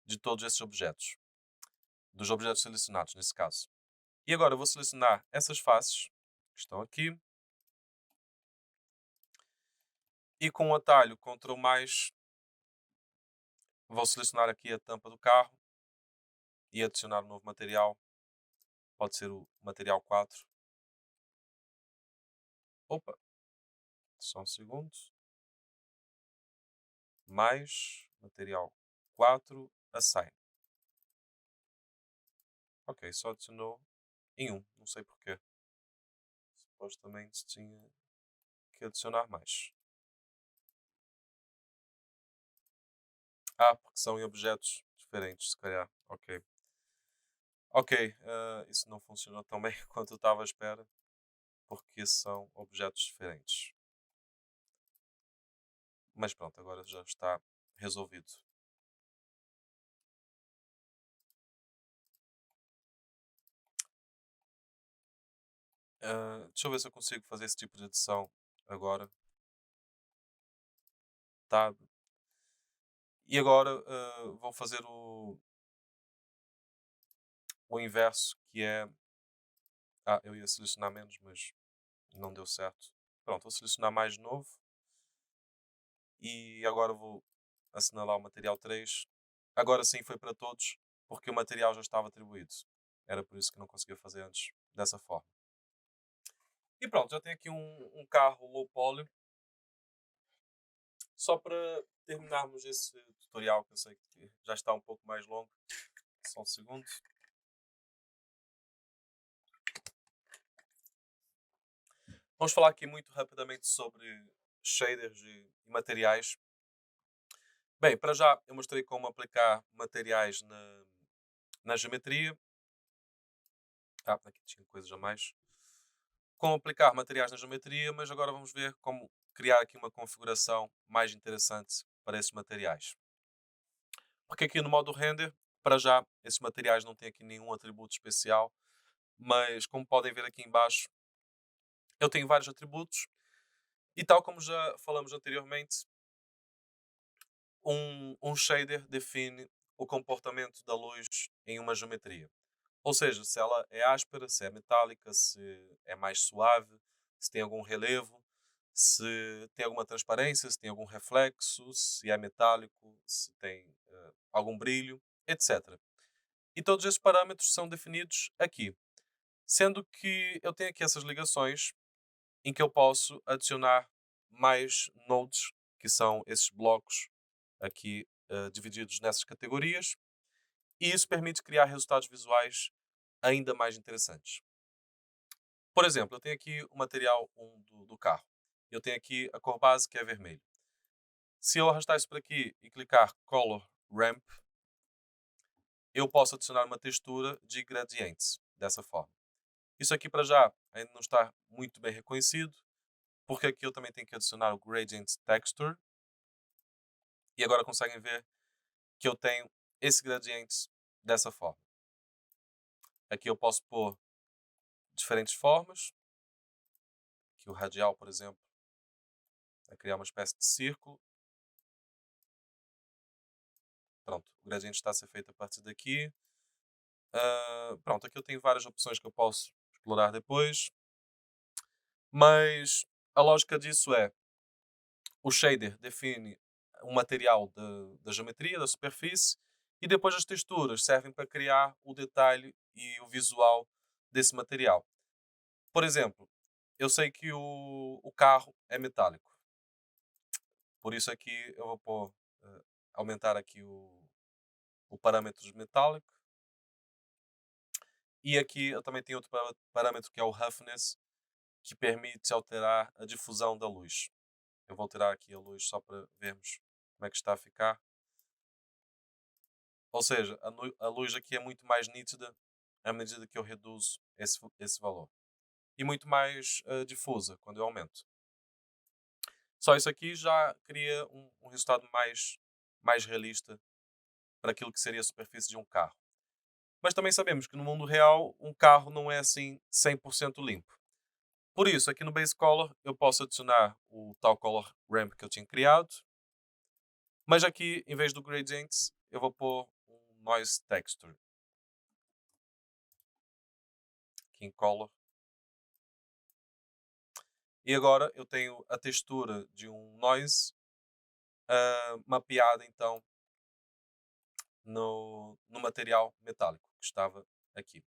A: de todos esses objetos. Dos objetos selecionados, nesse caso. E agora eu vou selecionar essas faces que estão aqui. E com o atalho Ctrl mais, vou selecionar aqui a tampa do carro e adicionar um novo material. Pode ser o material 4. Opa, só um segundo. Mais material 4, Assign. Ok, só adicionou em 1, não sei porquê. Supostamente tinha que adicionar mais. Porque são em objetos diferentes, se calhar. Ok. Ok, isso não funcionou tão bem quanto eu estava à espera, porque são objetos diferentes. Mas pronto, agora já está resolvido. Deixa eu ver se eu consigo fazer esse tipo de edição agora. Tab. E agora vou fazer o inverso, que é. Eu ia selecionar menos, mas não deu certo. Pronto, vou selecionar mais de novo. E agora vou assinalar o material 3. Agora sim foi para todos, porque o material já estava atribuído. Era por isso que não conseguia fazer antes dessa forma. E pronto, já tenho aqui um carro low poly. Só para terminarmos esse tutorial, que eu sei que já está um pouco mais longo. Só um segundo. Vamos falar aqui muito rapidamente sobre shaders e materiais. Bem, para já eu mostrei como aplicar materiais na geometria. Aqui tinha coisas a mais. Como aplicar materiais na geometria, mas agora vamos ver como criar aqui uma configuração mais interessante para esses materiais. Porque aqui no modo render, para já, esses materiais não têm aqui nenhum atributo especial, mas como podem ver aqui em baixo, eu tenho vários atributos e tal como já falamos anteriormente, um shader define o comportamento da luz em uma geometria. Ou seja, se ela é áspera, se é metálica, se é mais suave, se tem algum relevo, se tem alguma transparência, se tem algum reflexo, se é metálico, se tem algum brilho, etc. E todos esses parâmetros são definidos aqui. Sendo que eu tenho aqui essas ligações em que eu posso adicionar mais nodes, que são esses blocos aqui divididos nessas categorias, e isso permite criar resultados visuais ainda mais interessantes. Por exemplo, eu tenho aqui o material 1 do carro. Eu tenho aqui a cor base, que é vermelho. Se eu arrastar isso por aqui e clicar Color Ramp, eu posso adicionar uma textura de gradientes, dessa forma. Isso aqui para já ainda não está muito bem reconhecido, porque aqui eu também tenho que adicionar o Gradient Texture, e agora conseguem ver que eu tenho esse gradiente dessa forma. Aqui eu posso pôr diferentes formas, aqui o radial, por exemplo, a criar uma espécie de círculo. Pronto, o gradiente está a ser feito a partir daqui. Pronto, aqui eu tenho várias opções que eu posso explorar depois, mas a lógica disso é, o shader define o material da geometria, da superfície, e depois as texturas servem para criar o detalhe e o visual desse material. Por exemplo, eu sei que o carro é metálico, por isso aqui eu vou aumentar aqui o parâmetro de metálico. E aqui eu também tenho outro parâmetro que é o roughness, que permite alterar a difusão da luz. Eu vou alterar aqui a luz só para vermos como é que está a ficar. Ou seja, a luz aqui é muito mais nítida à medida que eu reduzo esse valor. E muito mais difusa quando eu aumento. Só isso aqui já cria um resultado mais realista para aquilo que seria a superfície de um carro. Mas também sabemos que no mundo real um carro não é assim 100% limpo. Por isso, aqui no Base Color eu posso adicionar o tal Color Ramp que eu tinha criado. Mas aqui, em vez do Gradients, eu vou pôr um Noise Texture. Aqui em Color. E agora eu tenho a textura de um Noise mapeada então no material metálico que estava aqui.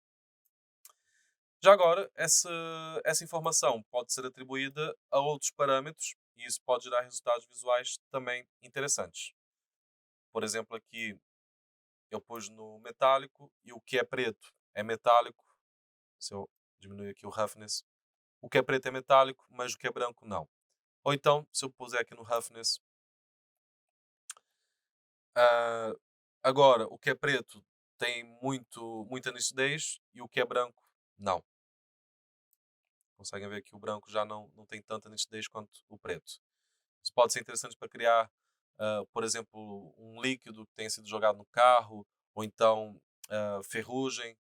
A: Já agora, essa informação pode ser atribuída a outros parâmetros e isso pode gerar resultados visuais também interessantes. Por exemplo, aqui eu pus no metálico e o que é preto é metálico. Se eu diminuir aqui o roughness, o que é preto é metálico, mas o que é branco não. Ou então, se eu puser aqui no roughness, ah, agora o que é preto tem muita nitidez e o que é branco não. Conseguem ver que o branco já não tem tanta nitidez quanto o preto. Isso pode ser interessante para criar, por exemplo, um líquido que tenha sido jogado no carro, ou então ferrugem.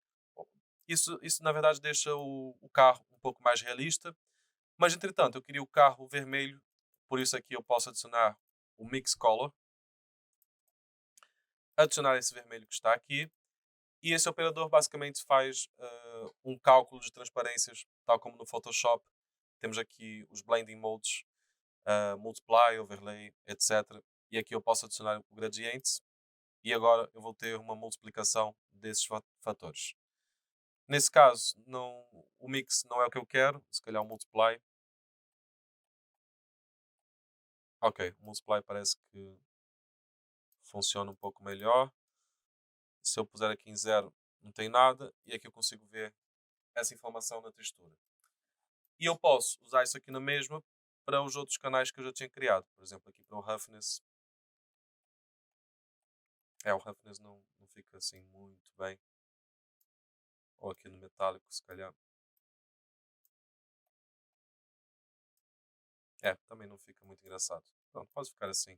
A: Isso, na verdade, deixa o carro um pouco mais realista. Mas, entretanto, eu queria o carro vermelho, por isso aqui eu posso adicionar o Mix Color, adicionar esse vermelho que está aqui, e esse operador basicamente faz um cálculo de transparências, tal como no Photoshop. Temos aqui os blending modes, multiply, overlay, etc. E aqui eu posso adicionar o gradiente e agora eu vou ter uma multiplicação desses fatores. Nesse caso, o mix não é o que eu quero, se calhar o multiply. Ok, o multiply parece que funciona um pouco melhor. Se eu puser aqui em zero, não tem nada, e aqui eu consigo ver essa informação na textura. E eu posso usar isso aqui na mesma para os outros canais que eu já tinha criado. Por exemplo, aqui para o roughness. O roughness não fica assim muito bem. Ou aqui no metálico, se calhar. Também não fica muito engraçado. Pronto, pode ficar assim.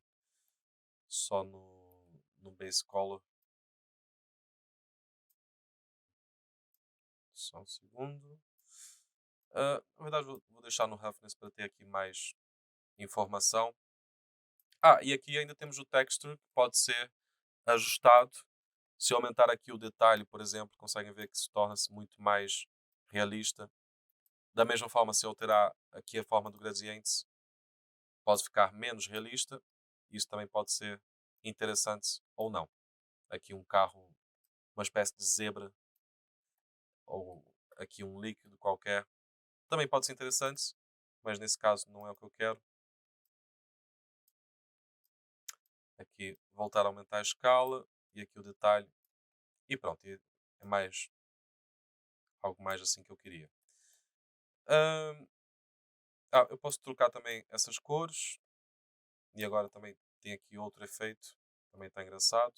A: Só no base color. Só um segundo. Na verdade, vou deixar no roughness para ter aqui mais informação. E aqui ainda temos o texture que pode ser ajustado. Se eu aumentar aqui o detalhe, por exemplo, conseguem ver que se torna-se muito mais realista. Da mesma forma, se eu alterar aqui a forma do gradiente, pode ficar menos realista. Isso também pode ser interessante ou não. Aqui um carro, uma espécie de zebra, ou aqui um líquido qualquer, também pode ser interessante, mas nesse caso não é o que eu quero. Aqui voltar a aumentar a escala e aqui o detalhe. E pronto, é mais algo mais assim que eu queria. Ahm, eu posso trocar também essas cores e agora também tem aqui outro efeito, também está engraçado.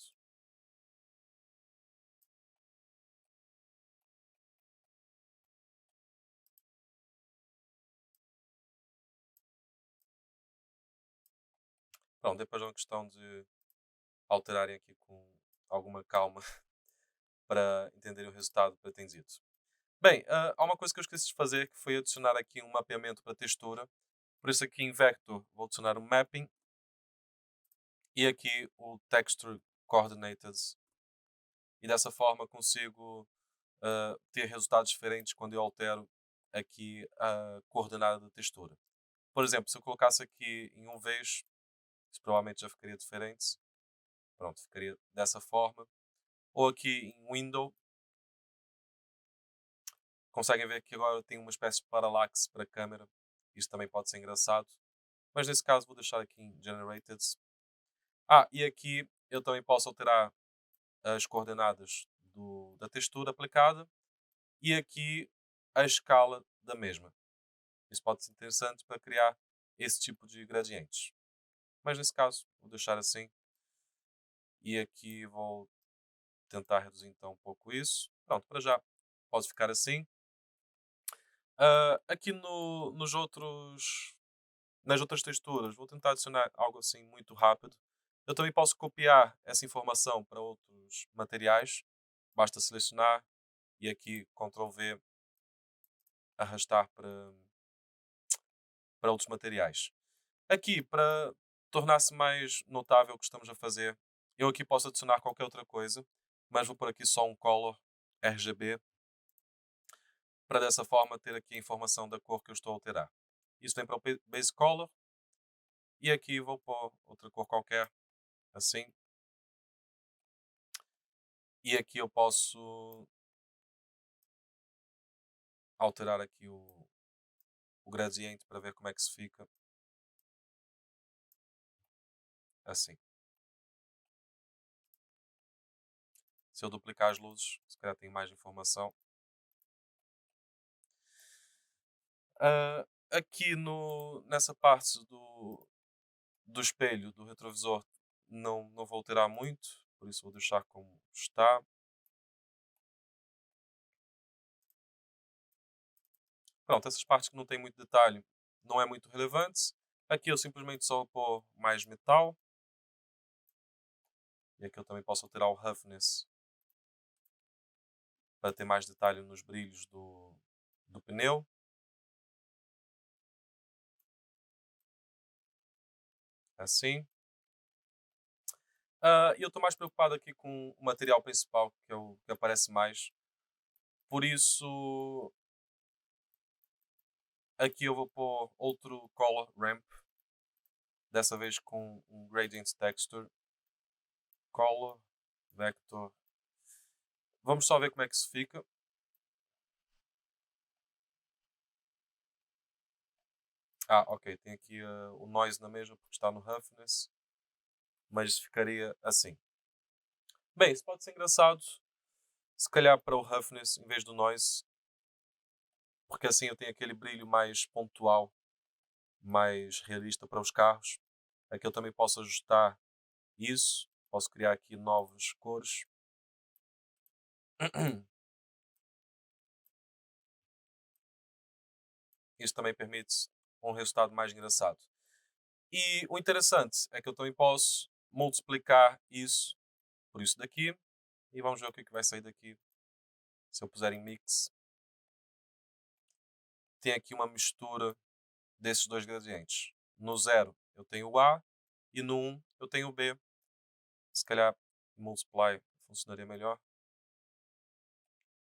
A: Pronto, depois é uma questão de alterarem aqui com alguma calma para entenderem o resultado pretendido. Bem, há uma coisa que eu esqueci de fazer que foi adicionar aqui um mapeamento para textura. Por isso aqui em Vector vou adicionar um Mapping e aqui o Texture Coordinated. E dessa forma consigo ter resultados diferentes quando eu altero aqui a coordenada da textura. Por exemplo, se eu colocasse aqui em um vez, isso provavelmente já ficaria diferente. Pronto, ficaria dessa forma. Ou aqui em Window, conseguem ver que agora tem uma espécie de parallax para a câmera. Isso também pode ser engraçado. Mas nesse caso vou deixar aqui em Generated. E aqui eu também posso alterar as coordenadas da textura aplicada e aqui a escala da mesma. Isso pode ser interessante para criar esse tipo de gradientes. Mas nesse caso vou deixar assim e aqui vou tentar reduzir então um pouco isso. Pronto, para já pode ficar assim. Aqui nas outras texturas, vou tentar adicionar algo assim muito rápido. Eu também posso copiar essa informação para outros materiais. Basta selecionar e aqui Ctrl V arrastar para outros materiais. Aqui, para tornar-se mais notável o que estamos a fazer, eu aqui posso adicionar qualquer outra coisa, mas vou pôr aqui só um color RGB para dessa forma ter aqui a informação da cor que eu estou a alterar. Isso vem para o Base Color e aqui vou pôr outra cor qualquer, assim. E aqui eu posso alterar aqui o gradiente para ver como é que se fica. Assim. Se eu duplicar as luzes, se calhar tenho mais informação. Aqui nessa parte do espelho, do retrovisor, não vou alterar muito, por isso vou deixar como está. Pronto, essas partes que não têm muito detalhe não é muito relevante. Aqui eu simplesmente só vou pôr mais metal. E aqui eu também posso alterar o roughness para ter mais detalhe nos brilhos do pneu. Assim. E eu estou mais preocupado aqui com o material principal, que é o que aparece mais. Por isso, aqui eu vou pôr outro color ramp, dessa vez com um gradient texture. Color, vector. Vamos só ver como é que se fica. Ok, tem aqui o noise na mesma porque está no roughness, mas ficaria assim. Bem, isso pode ser engraçado, se calhar para o roughness em vez do noise, porque assim eu tenho aquele brilho mais pontual, mais realista para os carros. Aqui eu também posso ajustar isso, posso criar aqui novas cores. Isto também permite um resultado mais engraçado. E o interessante é que eu também posso multiplicar isso por isso daqui e vamos ver o que é que vai sair daqui se eu puser em mix. Tem aqui uma mistura desses dois gradientes. No 0 eu tenho o A e no 1 eu tenho o B. Se calhar multiply funcionaria melhor.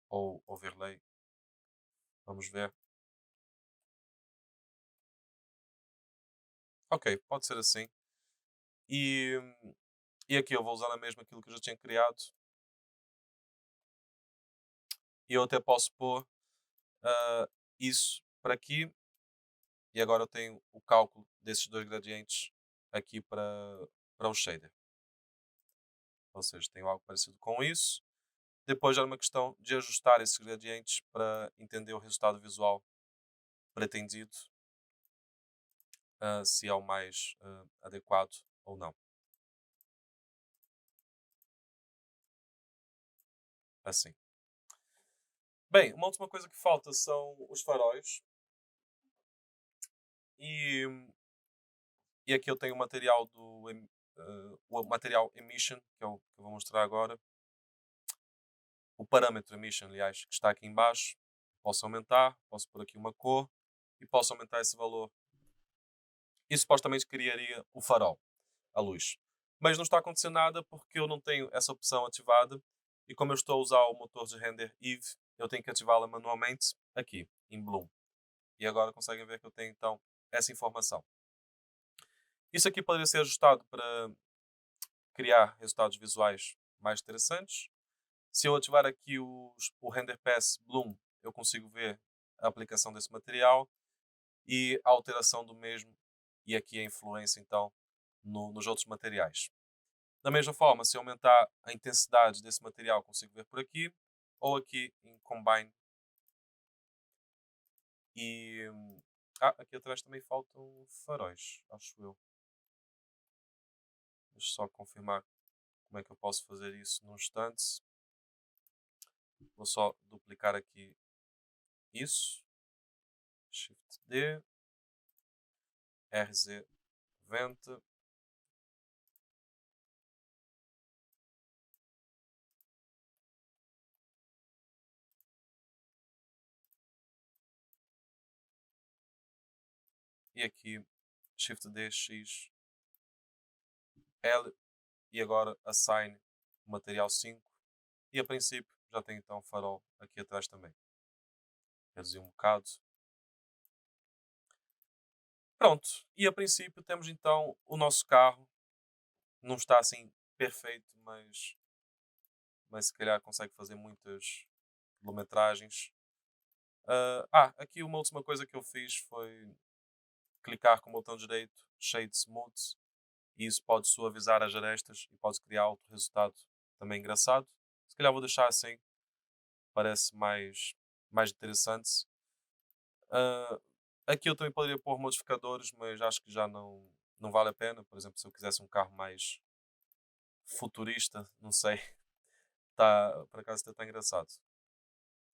A: Ou overlay. Vamos ver. Ok, pode ser assim. E, e aqui eu vou usar na mesma aquilo que eu já tinha criado. E eu até posso pôr ah, isso para aqui. E agora eu tenho o cálculo desses dois gradientes aqui para o shader. Ou seja, tenho algo parecido com isso. Depois já é uma questão de ajustar esses gradientes para entender o resultado visual pretendido, se é o mais adequado ou não. Assim. Bem, uma última coisa que falta são os faróis. E, e aqui eu tenho o material o material emission, que é o que eu vou mostrar agora. O parâmetro emission, aliás, que está aqui em baixo. Posso aumentar, posso pôr aqui uma cor e posso aumentar esse valor. E supostamente criaria o farol, a luz. Mas não está acontecendo nada porque eu não tenho essa opção ativada. E como eu estou a usar o motor de render Eve, eu tenho que ativá-la manualmente aqui, em Bloom. E agora conseguem ver que eu tenho então essa informação. Isso aqui poderia ser ajustado para criar resultados visuais mais interessantes. Se eu ativar aqui o Render Pass Bloom, eu consigo ver a aplicação desse material e a alteração do mesmo e aqui a influência então nos outros materiais. Da mesma forma, se eu aumentar a intensidade desse material, consigo ver por aqui ou aqui em Combine. E aqui atrás também faltam faróis, acho eu. Deixa eu só confirmar como é que eu posso fazer isso num instante. Vou só duplicar aqui isso. Shift D. RZ20. E aqui Shift D, X, L. E agora Assign material 5. E a princípio já tem então farol aqui atrás também. Reduzir um bocado. Pronto. E a princípio temos então o nosso carro. Não está assim perfeito, mas se calhar consegue fazer muitas quilometragens. Aqui uma última coisa que eu fiz foi clicar com o botão direito Shade Smooth e isso pode suavizar as arestas e pode criar outro resultado também engraçado. Se calhar vou deixar assim, parece mais interessante. Ah, Aqui eu também poderia pôr modificadores, mas acho que já não vale a pena. Por exemplo, se eu quisesse um carro mais futurista, não sei, tá, por acaso até está engraçado.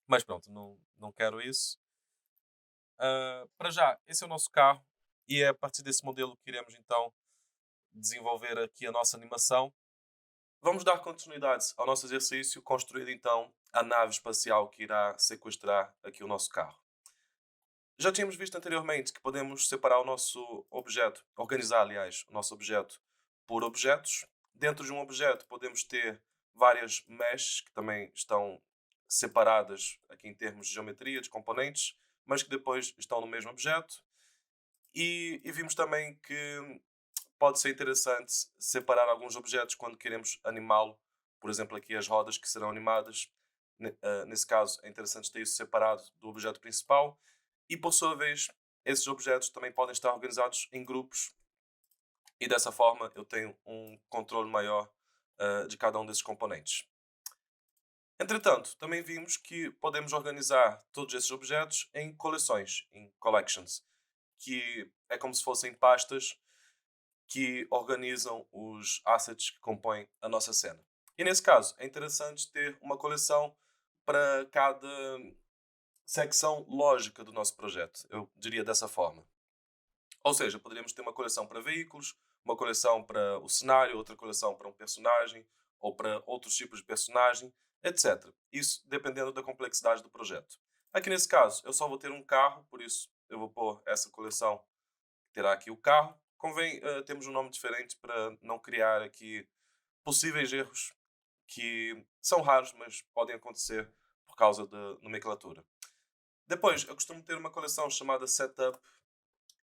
A: Mas pronto, não quero isso. Para já, esse é o nosso carro. e é a partir desse modelo que iremos então desenvolver aqui a nossa animação. Vamos dar continuidade ao nosso exercício, construir então a nave espacial que irá sequestrar aqui o nosso carro. Já tínhamos visto anteriormente que podemos separar o nosso objeto, organizar, aliás, o nosso objeto por objetos. Dentro de um objeto podemos ter várias meshes que também estão separadas aqui em termos de geometria, de componentes, mas que depois estão no mesmo objeto. E vimos também que pode ser interessante separar alguns objetos quando queremos animá-lo. Por exemplo, aqui as rodas que serão animadas. Nesse caso, é interessante ter isso separado do objeto principal. E, por sua vez, esses objetos também podem estar organizados em grupos e, dessa forma, eu tenho um controle maior de cada um desses componentes. Entretanto, também vimos que podemos organizar todos esses objetos em coleções, em collections, que é como se fossem pastas que organizam os assets que compõem a nossa cena. E nesse caso, é interessante ter uma coleção para cada secção lógica do nosso projeto, eu diria dessa forma. Ou seja, poderíamos ter uma coleção para veículos, uma coleção para o cenário, outra coleção para um personagem ou para outros tipos de personagem, etc. Isso dependendo da complexidade do projeto. Aqui nesse caso, eu só vou ter um carro, por isso eu vou pôr essa coleção que terá aqui o carro. Convém termos um nome diferente para não criar aqui possíveis erros que são raros, mas podem acontecer por causa da nomenclatura. Depois, eu costumo ter uma coleção chamada Setup,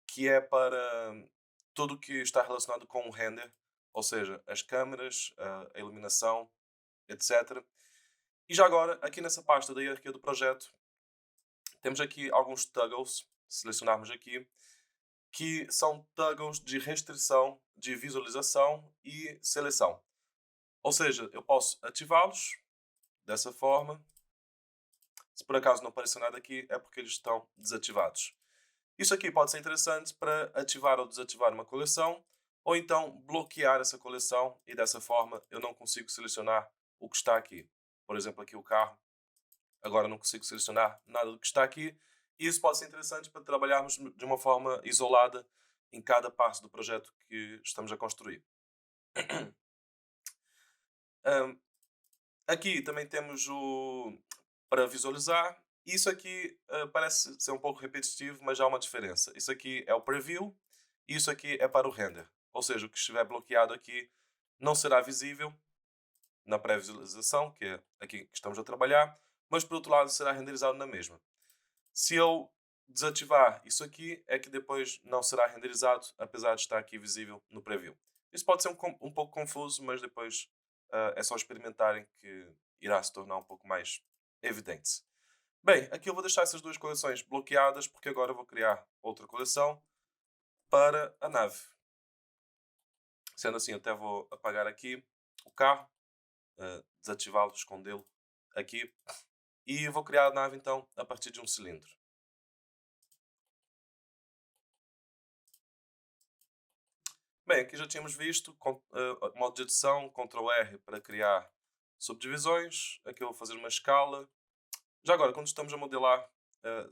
A: que é para tudo o que está relacionado com o render, ou seja, as câmeras, a iluminação, etc. E já agora, aqui nessa pasta da hierarquia do projeto, temos aqui alguns toggles, se selecionarmos aqui, que são toggles de restrição, de visualização e seleção. Ou seja, eu posso ativá-los dessa forma. Se por acaso não apareceu nada aqui, é porque eles estão desativados. Isso aqui pode ser interessante para ativar ou desativar uma coleção, ou então bloquear essa coleção e dessa forma eu não consigo selecionar o que está aqui. Por exemplo, aqui o carro, agora não consigo selecionar nada do que está aqui. E isso pode ser interessante para trabalharmos de uma forma isolada em cada parte do projeto que estamos a construir. Ahm, Aqui também temos o para visualizar. Isso aqui parece ser um pouco repetitivo, mas há uma diferença. Isso aqui é o preview e isso aqui é para o render. Ou seja, o que estiver bloqueado aqui não será visível na pré-visualização, que é aqui que estamos a trabalhar, mas por outro lado será renderizado na mesma. Se eu desativar isso aqui, é que depois não será renderizado, apesar de estar aqui visível no preview. Isso pode ser um pouco confuso, mas depois é só experimentarem que irá se tornar um pouco mais evidente. Bem, aqui eu vou deixar essas duas coleções bloqueadas, porque agora eu vou criar outra coleção para a nave. Sendo assim, eu até vou apagar aqui o carro, desativá-lo, escondê-lo aqui, e vou criar a nave então a partir de um cilindro. Bem, aqui já tínhamos visto modo de edição, Ctrl R para criar subdivisões. Aqui eu vou fazer uma escala. Já agora, quando estamos a modelar,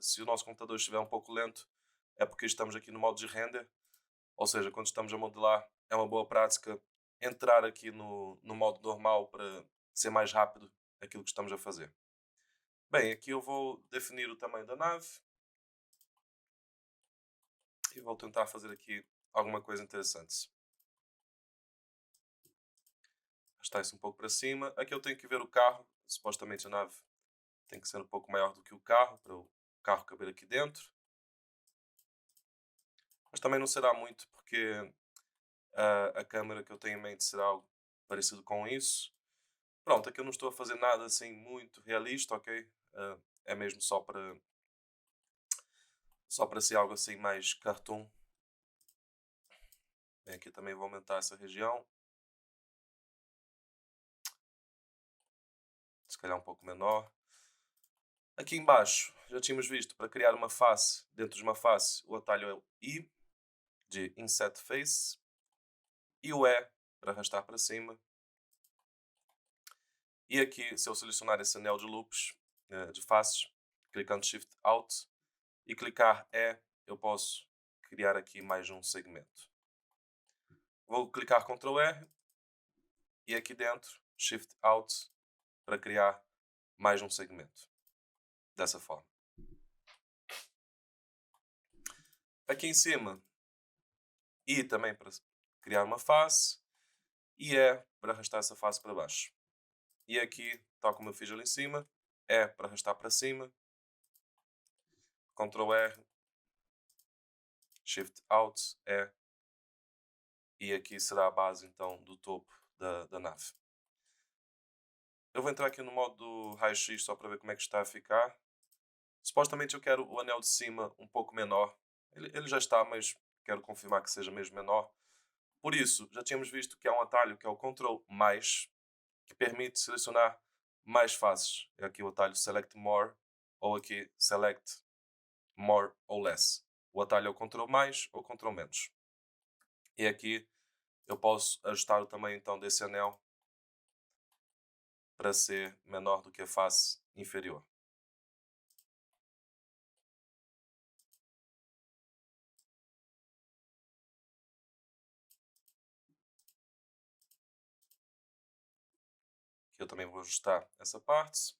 A: se o nosso computador estiver um pouco lento, é porque estamos aqui no modo de render. Ou seja, quando estamos a modelar, é uma boa prática entrar aqui no modo normal para ser mais rápido aquilo que estamos a fazer. Bem, aqui eu vou definir o tamanho da nave e vou tentar fazer aqui alguma coisa interessante. Está isso um pouco para cima. Aqui eu tenho que ver o carro. Supostamente a nave tem que ser um pouco maior do que o carro, para o carro caber aqui dentro. Mas também não será muito, porque a câmera que eu tenho em mente será algo parecido com isso. Pronto, aqui eu não estou a fazer nada assim muito realista, ok? É mesmo só para ser algo assim mais cartoon. Bem, aqui também vou aumentar essa região. Se calhar um pouco menor. Aqui embaixo, já tínhamos visto, para criar uma face, dentro de uma face, o atalho é o I, de Inset Face, e o E, para arrastar para cima. E aqui, se eu selecionar esse anel de loops, de faces, clicando Shift Alt, e clicar E, eu posso criar aqui mais um segmento. Vou clicar Ctrl R e aqui dentro Shift Out para criar mais um segmento. Dessa forma. Aqui em cima, I também para criar uma face e E para arrastar essa face para baixo. E aqui, tal como eu fiz ali em cima, E para arrastar para cima, Ctrl R, Shift Out, e aqui será a base então do topo da nave. Eu vou entrar aqui no modo raio-x só para ver como é que está a ficar. Supostamente eu quero o anel de cima um pouco menor. Ele já está, mas quero confirmar que seja mesmo menor. Por isso, já tínhamos visto que há um atalho que é o Ctrl+, que permite selecionar mais faces. É aqui o atalho Select More, ou aqui Select More ou Less. O atalho é o Ctrl+, ou Ctrl-. E aqui eu posso ajustar o tamanho então desse anel para ser menor do que a face inferior. Aqui eu também vou ajustar essa parte.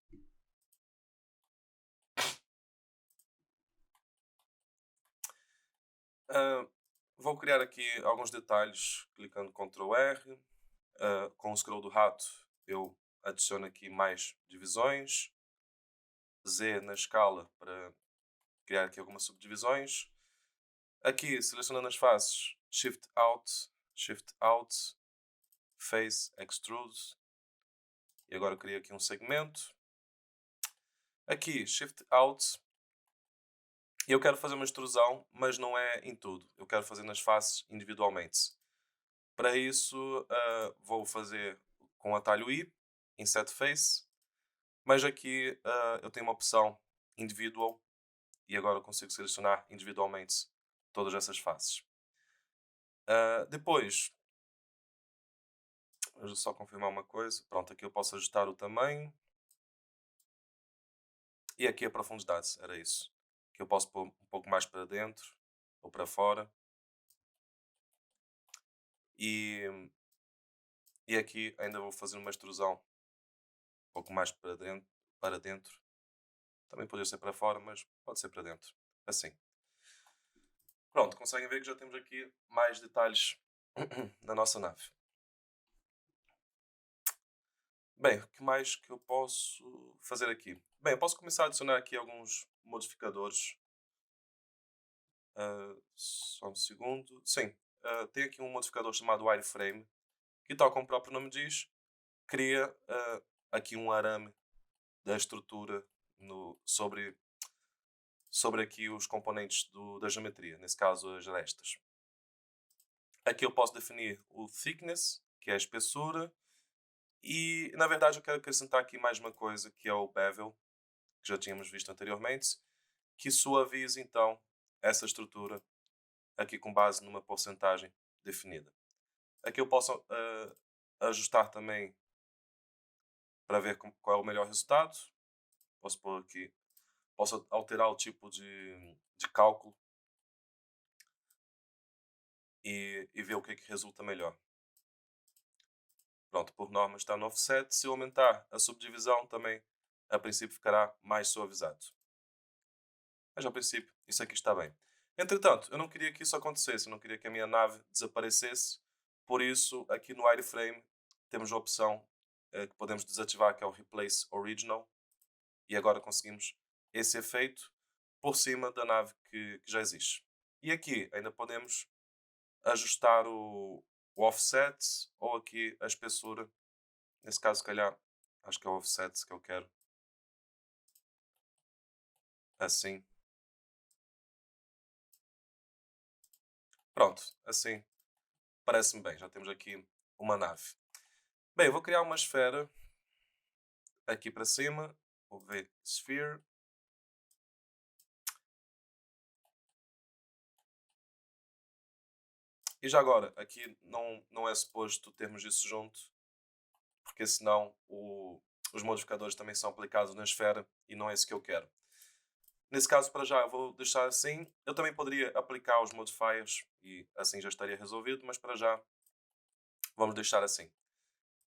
A: Vou criar aqui alguns detalhes clicando Ctrl R. Com o scroll do rato eu adiciono aqui mais divisões. Z na escala para criar aqui algumas subdivisões. Aqui, selecionando as faces, Shift Out, Face, Extrude. E agora eu crio aqui um segmento. Aqui, Shift Out. E eu quero fazer uma extrusão, mas não é em tudo. Eu quero fazer nas faces individualmente. Para isso, vou fazer com o atalho I, Inset Face. Mas aqui eu tenho uma opção Individual. E agora eu consigo selecionar individualmente todas essas faces. Depois, vou só confirmar uma coisa. Pronto, aqui eu posso ajustar o tamanho. E aqui a profundidade, era isso. Que eu posso pôr um pouco mais para dentro ou para fora. E aqui ainda vou fazer uma extrusão um pouco mais para dentro. Também poderia ser para fora, mas pode ser para dentro. Assim. Pronto, conseguem ver que já temos aqui mais detalhes na nossa nave. Bem, o que mais que eu posso fazer aqui? Bem, eu posso começar a adicionar aqui alguns modificadores. Só um segundo. Sim, tem aqui um modificador chamado Wireframe, que tal como o próprio nome diz, cria aqui um arame da estrutura sobre aqui os componentes da geometria, nesse caso as arestas. Aqui eu posso definir o thickness, que é a espessura, e na verdade eu quero acrescentar aqui mais uma coisa, que é o bevel, que já tínhamos visto anteriormente, que suaviza então essa estrutura aqui com base numa porcentagem definida. Aqui eu posso ajustar também para ver qual é o melhor resultado. Posso pôr aqui, posso alterar o tipo de cálculo e ver o que é que resulta melhor. Pronto, por norma está no offset. Se eu aumentar a subdivisão também, a princípio ficará mais suavizado. Mas a princípio isso aqui está bem. Entretanto, eu não queria que isso acontecesse, eu não queria que a minha nave desaparecesse. Por isso, aqui no Wireframe temos a opção que podemos desativar, que é o Replace Original. E agora conseguimos esse efeito por cima da nave que já existe. E aqui ainda podemos ajustar o offset ou aqui a espessura. Nesse caso, se calhar, acho que é o offset que eu quero. Assim. Pronto, assim parece-me bem. Já temos aqui uma nave. Bem, eu vou criar uma esfera aqui para cima. Vou ver Sphere. E já agora, aqui não é suposto termos isso junto, porque senão os modificadores também são aplicados na esfera e não é isso que eu quero. Nesse caso, para já, eu vou deixar assim. Eu também poderia aplicar os modifiers e assim já estaria resolvido, mas para já vamos deixar assim.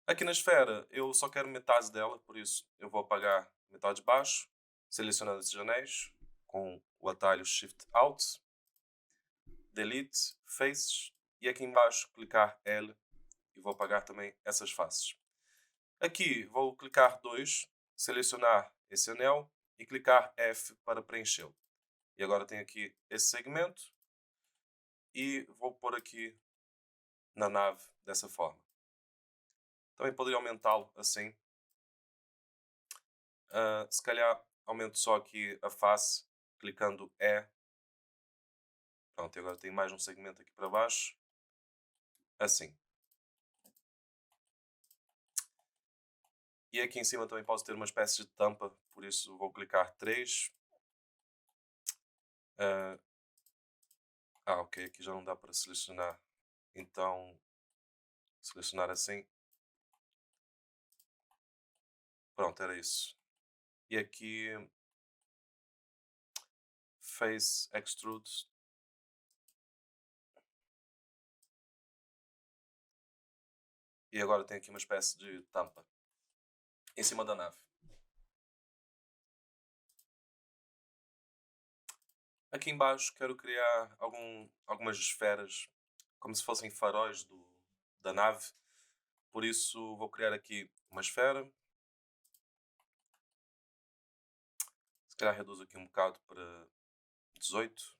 A: Aqui na esfera, eu só quero metade dela, por isso eu vou apagar metade de baixo, selecionando esses anéis com o atalho Shift Alt, Delete, Faces, e aqui embaixo clicar L e vou apagar também essas faces. Aqui vou clicar 2, selecionar esse anel e clicar F para preenchê-lo. E agora tenho aqui esse segmento e vou pôr aqui na nave dessa forma. Também poderia aumentá-lo assim. Se calhar aumento só aqui a face, clicando E. Pronto, e agora tenho mais um segmento aqui para baixo. Assim. E aqui em cima também posso ter uma espécie de tampa, por isso vou clicar 3. Ok, aqui já não dá para selecionar. Então, selecionar assim. Pronto, era isso. E aqui, Face Extrude. E agora tem aqui uma espécie de tampa em cima da nave. Aqui embaixo quero criar algumas esferas, como se fossem faróis da nave. Por isso vou criar aqui uma esfera. Se calhar reduzo aqui um bocado para 18.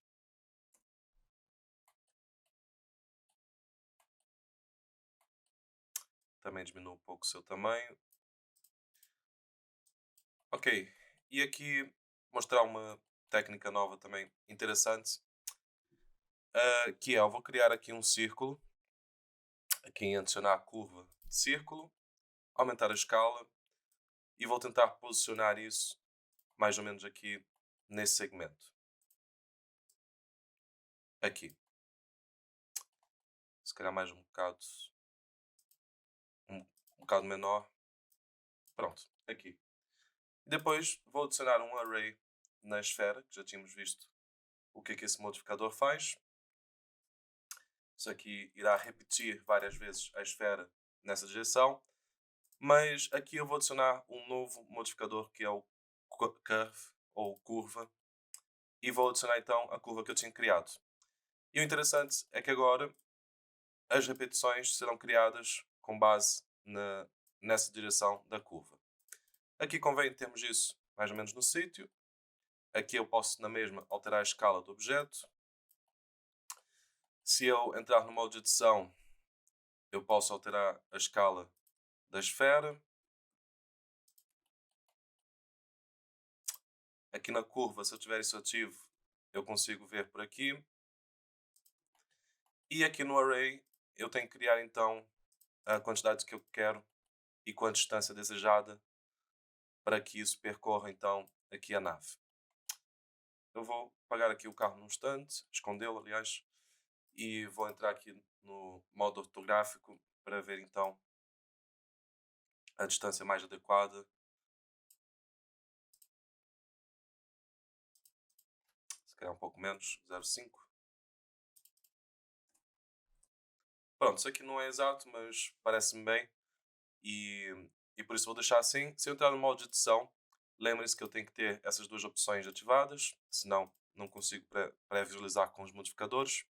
A: Também diminuo um pouco o seu tamanho. Ok. E aqui mostrar uma técnica nova também interessante. Que é, eu vou criar aqui um círculo. Aqui em adicionar a curva de círculo. Aumentar a escala. E vou tentar posicionar isso mais ou menos aqui nesse segmento. Aqui. Se calhar mais um bocado menor. Pronto, aqui. Depois vou adicionar um array na esfera, que já tínhamos visto o que é que esse modificador faz. Isso aqui irá repetir várias vezes a esfera nessa direção. Mas aqui eu vou adicionar um novo modificador que é o curve ou curva. E vou adicionar então a curva que eu tinha criado. E o interessante é que agora as repetições serão criadas com base nessa direção da curva. Aqui convém termos isso mais ou menos no sítio. Aqui eu posso na mesma alterar a escala do objeto. Se eu entrar no modo de edição, eu posso alterar a escala da esfera. Aqui na curva, se eu tiver isso ativo, eu consigo ver por aqui. E aqui no array, eu tenho que criar então a quantidade que eu quero e com a distância desejada para que isso percorra então aqui a nave. Eu vou apagar aqui o carro num instante, escondê-lo aliás, e vou entrar aqui no modo ortográfico para ver então a distância mais adequada. Se calhar um pouco menos, 0,5. Pronto, isso aqui não é exato, mas parece-me bem. E por isso vou deixar assim. Se eu entrar no modo de edição, lembrem-se que eu tenho que ter essas duas opções ativadas, senão não consigo pré-visualizar com os modificadores.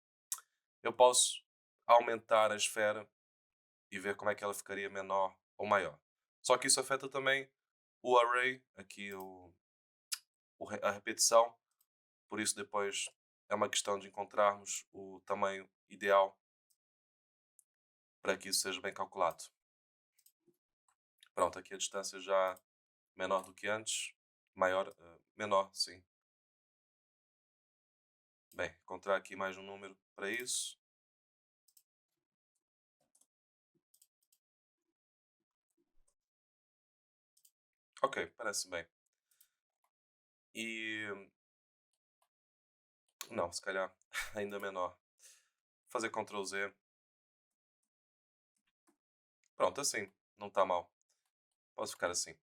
A: Eu posso aumentar a esfera e ver como é que ela ficaria menor ou maior. Só que isso afeta também o array, aqui a repetição, por isso depois é uma questão de encontrarmos o tamanho ideal para que isso seja bem calculado. Pronto, aqui a distância já menor do que antes, menor, sim. Bem, encontrar aqui mais um número para isso. Ok, parece bem. E não, se calhar ainda menor. Fazer Ctrl Z. Pronto, assim, não está mal. Posso ficar assim.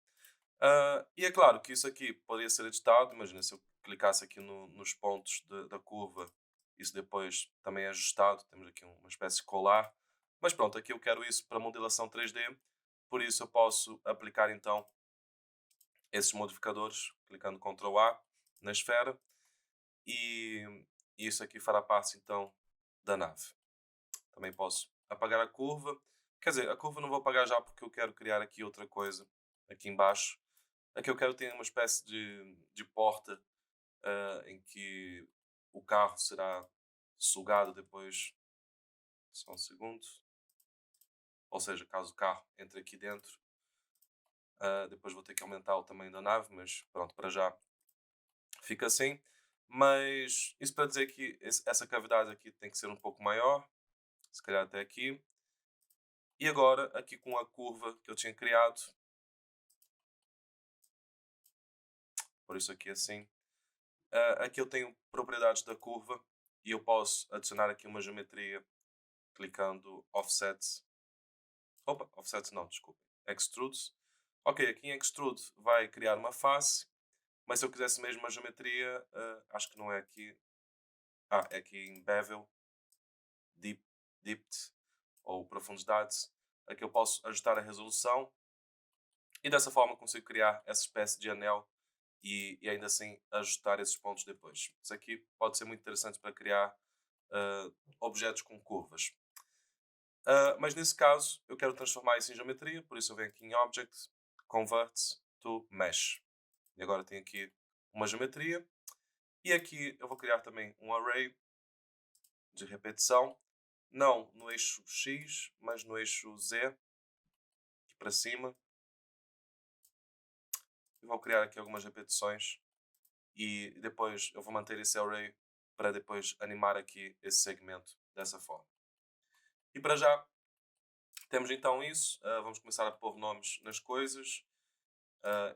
A: E é claro que isso aqui poderia ser editado. Imagina se eu clicasse aqui nos pontos da curva, isso depois também é ajustado. Temos aqui uma espécie de colar. Mas pronto, aqui eu quero isso para modelação 3D, por isso eu posso aplicar então esses modificadores, clicando Ctrl A na esfera, e isso aqui fará parte então da nave. Também posso apagar a curva. Quer dizer, a curva não vou apagar já porque eu quero criar aqui outra coisa aqui embaixo. Aqui eu quero ter uma espécie de porta em que o carro será sugado depois. Só um segundo. Ou seja, caso o carro entre aqui dentro, depois vou ter que aumentar o tamanho da nave, mas pronto, para já fica assim. Mas isso para dizer que essa cavidade aqui tem que ser um pouco maior, se calhar até aqui. E agora, aqui com a curva que eu tinha criado, por isso aqui assim, aqui eu tenho propriedades da curva e eu posso adicionar aqui uma geometria clicando Offset. Opa, Offset não, desculpa. Extrude. Ok, aqui em Extrude vai criar uma face, mas se eu quisesse mesmo uma geometria, acho que não é aqui. É aqui em Bevel, Deep, Depth ou Profundidade. Aqui eu posso ajustar a resolução e dessa forma consigo criar essa espécie de anel e ainda assim ajustar esses pontos depois. Isso aqui pode ser muito interessante para criar objetos com curvas. Mas nesse caso eu quero transformar isso em geometria, por isso eu venho aqui em Object, Convert to Mesh. E agora tenho aqui uma geometria. E aqui eu vou criar também um array de repetição, não no eixo X, mas no eixo Z, aqui para cima. E vou criar aqui algumas repetições e depois eu vou manter esse array para depois animar aqui esse segmento dessa forma. E para já temos então isso. Vamos começar a pôr nomes nas coisas.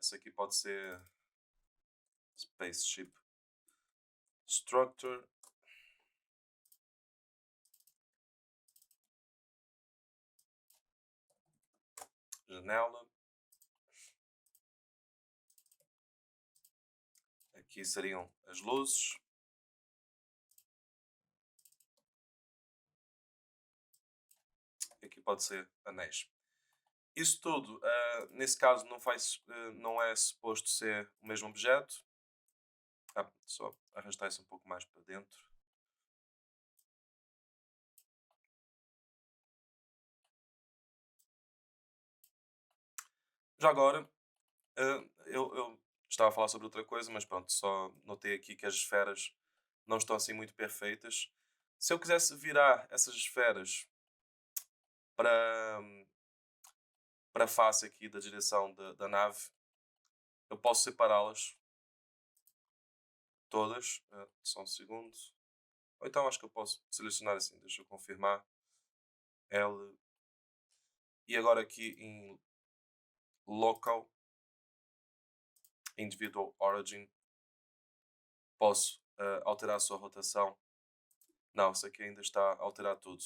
A: Isso aqui pode ser Spaceship Structure. Janela. Aqui seriam as luzes. Aqui pode ser anéis. Isso tudo, nesse caso, não é suposto ser o mesmo objeto. Só arrastar isso um pouco mais para dentro. Já agora, eu estava a falar sobre outra coisa, mas pronto, só notei aqui que as esferas não estão assim muito perfeitas. Se eu quisesse virar essas esferas para, para a face aqui da direção da nave, eu posso separá-las todas. Só um segundo. Ou então acho que eu posso selecionar assim, deixa eu confirmar. L. E agora aqui em Local, Individual Origin, posso alterar a sua rotação. Não, isso aqui ainda está a alterar tudo.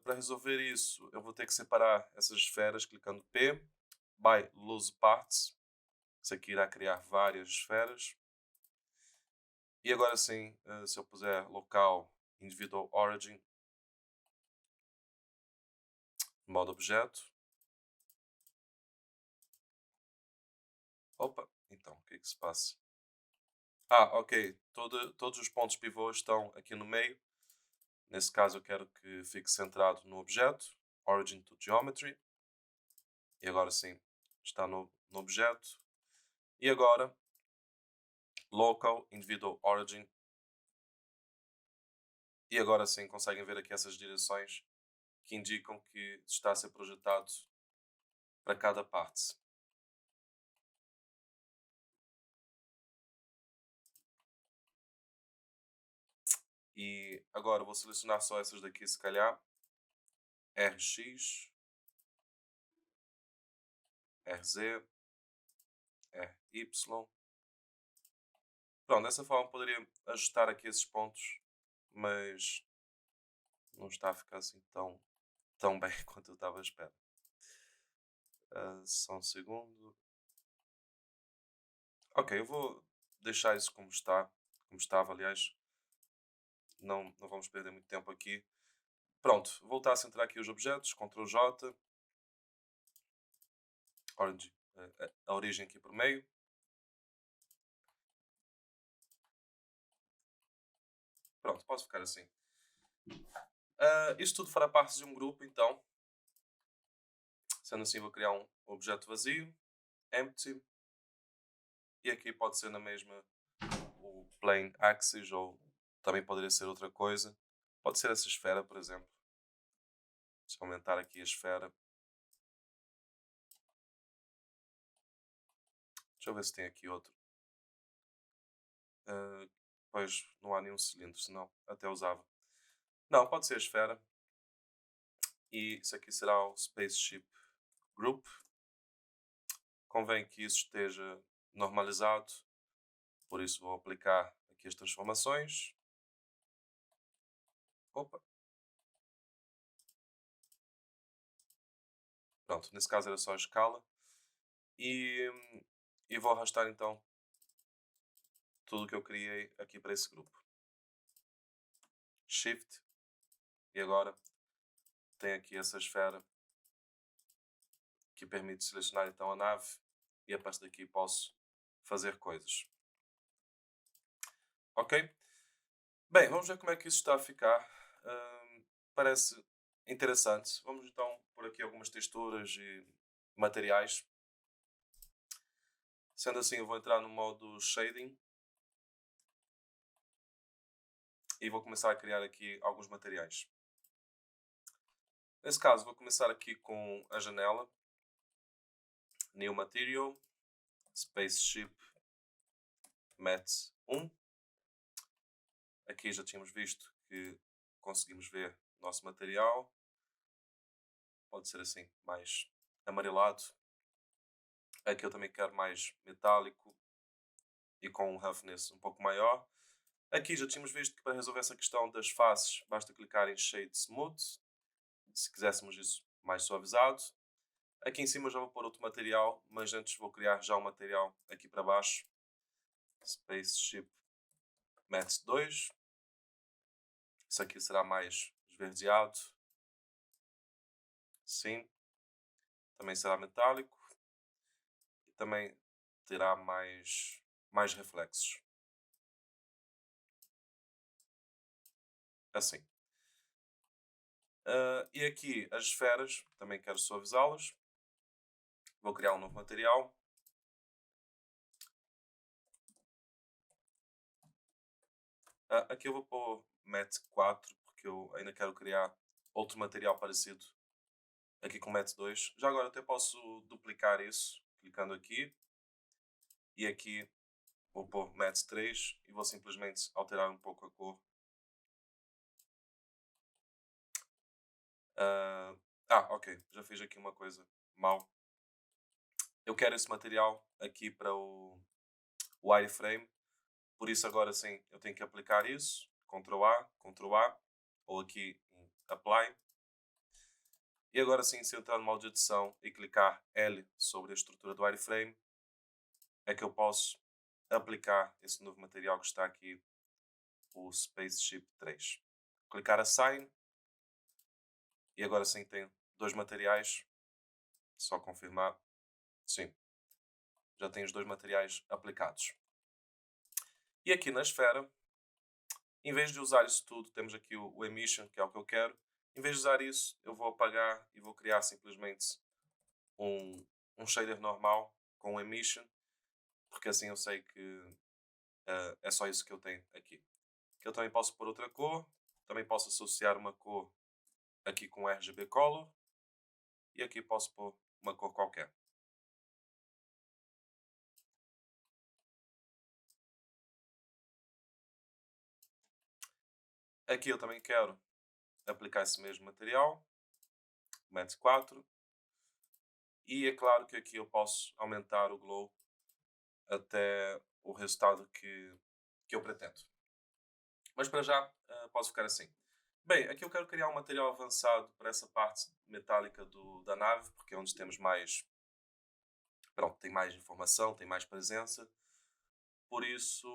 A: Para resolver isso, eu vou ter que separar essas esferas clicando P, by Lose Parts. Isso aqui irá criar várias esferas. E agora sim, se eu puser local individual origin, modo objeto. Opa, então, o que é que se passa? Ok. Todos os pontos pivô estão aqui no meio. Nesse caso, eu quero que fique centrado no objeto, origin to geometry. E agora sim, está no objeto. E agora, local individual origin. E agora sim, conseguem ver aqui essas direções que indicam que está a ser projetado para cada parte. E agora vou selecionar só essas daqui, se calhar. RX, RZ, RY. Pronto, dessa forma poderia ajustar aqui esses pontos, mas não está a ficar assim tão bem quanto eu estava à espera. Só um segundo. Ok, eu vou deixar isso como estava, aliás. Não vamos perder muito tempo aqui. Pronto, voltar a centrar aqui os objetos, Ctrl J, a origem aqui por meio. Pronto, pode ficar assim. Isto tudo fará parte de um grupo, então. Sendo assim, vou criar um objeto vazio, empty, e aqui pode ser na mesma o plane axis, ou também poderia ser outra coisa. Pode ser essa esfera, por exemplo. Deixa eu aumentar aqui a esfera. Deixa eu ver se tem aqui outro. Pois não há nenhum cilindro, senão até usava. Não, pode ser a esfera. E isso aqui será o Spaceship Group. Convém que isso esteja normalizado, por isso vou aplicar aqui as transformações. Opa. Pronto, nesse caso era só a escala. E, e vou arrastar então tudo o que eu criei aqui para esse grupo. Shift. E agora tem aqui essa esfera que permite selecionar então a nave, e a partir daqui posso fazer coisas. Ok? Bem, vamos ver como é que isso está a ficar. Parece interessante. Vamos então pôr aqui algumas texturas e materiais. Sendo assim, eu vou entrar no modo Shading e vou começar a criar aqui alguns materiais. Nesse caso, vou começar aqui com a janela. New Material, Spaceship Matte 1. Aqui já tínhamos visto que conseguimos ver o nosso material. Pode ser assim, mais amarelado. Aqui eu também quero mais metálico e com um roughness um pouco maior. Aqui já tínhamos visto que para resolver essa questão das faces, basta clicar em Shade Smooth, se quiséssemos isso mais suavizado. Aqui em cima já vou pôr outro material, mas antes vou criar já um material aqui para baixo. Spaceship Matte 2. Isso aqui será mais esverdeado. Sim. Também será metálico. E também terá mais reflexos. Assim. E aqui as esferas, também quero suavizá-las. Vou criar um novo material. Aqui eu vou pôr Matte 4, porque eu ainda quero criar outro material parecido aqui com Matte 2. Já agora até posso duplicar isso, clicando aqui. E aqui vou pôr Matte 3 e vou simplesmente alterar um pouco a cor. Ok, já fiz aqui uma coisa mal. Eu quero esse material aqui para o wireframe, por isso agora sim eu tenho que aplicar isso, Ctrl A, ou aqui em Apply. E agora sim, se eu entrar no modo de edição e clicar L sobre a estrutura do wireframe, é que eu posso aplicar esse novo material que está aqui, o Spaceship 3. Clicar Assign, e agora sim tenho dois materiais, só confirmar, sim, já tenho os dois materiais aplicados. E aqui na esfera, em vez de usar isso tudo, temos aqui o Emission, que é o que eu quero. Em vez de usar isso, eu vou apagar e vou criar simplesmente um shader normal com o Emission, porque assim eu sei que é só isso que eu tenho aqui. Que eu também posso pôr outra cor, também posso associar uma cor aqui com RGB Color, e aqui posso pôr uma cor qualquer. Aqui eu também quero aplicar esse mesmo material, Matte 4, e é claro que aqui eu posso aumentar o glow até o resultado que eu pretendo. Mas para já posso ficar assim. Bem, aqui eu quero criar um material avançado para essa parte metálica da nave, porque é onde temos mais, pronto, tem mais informação, tem mais presença. Por isso,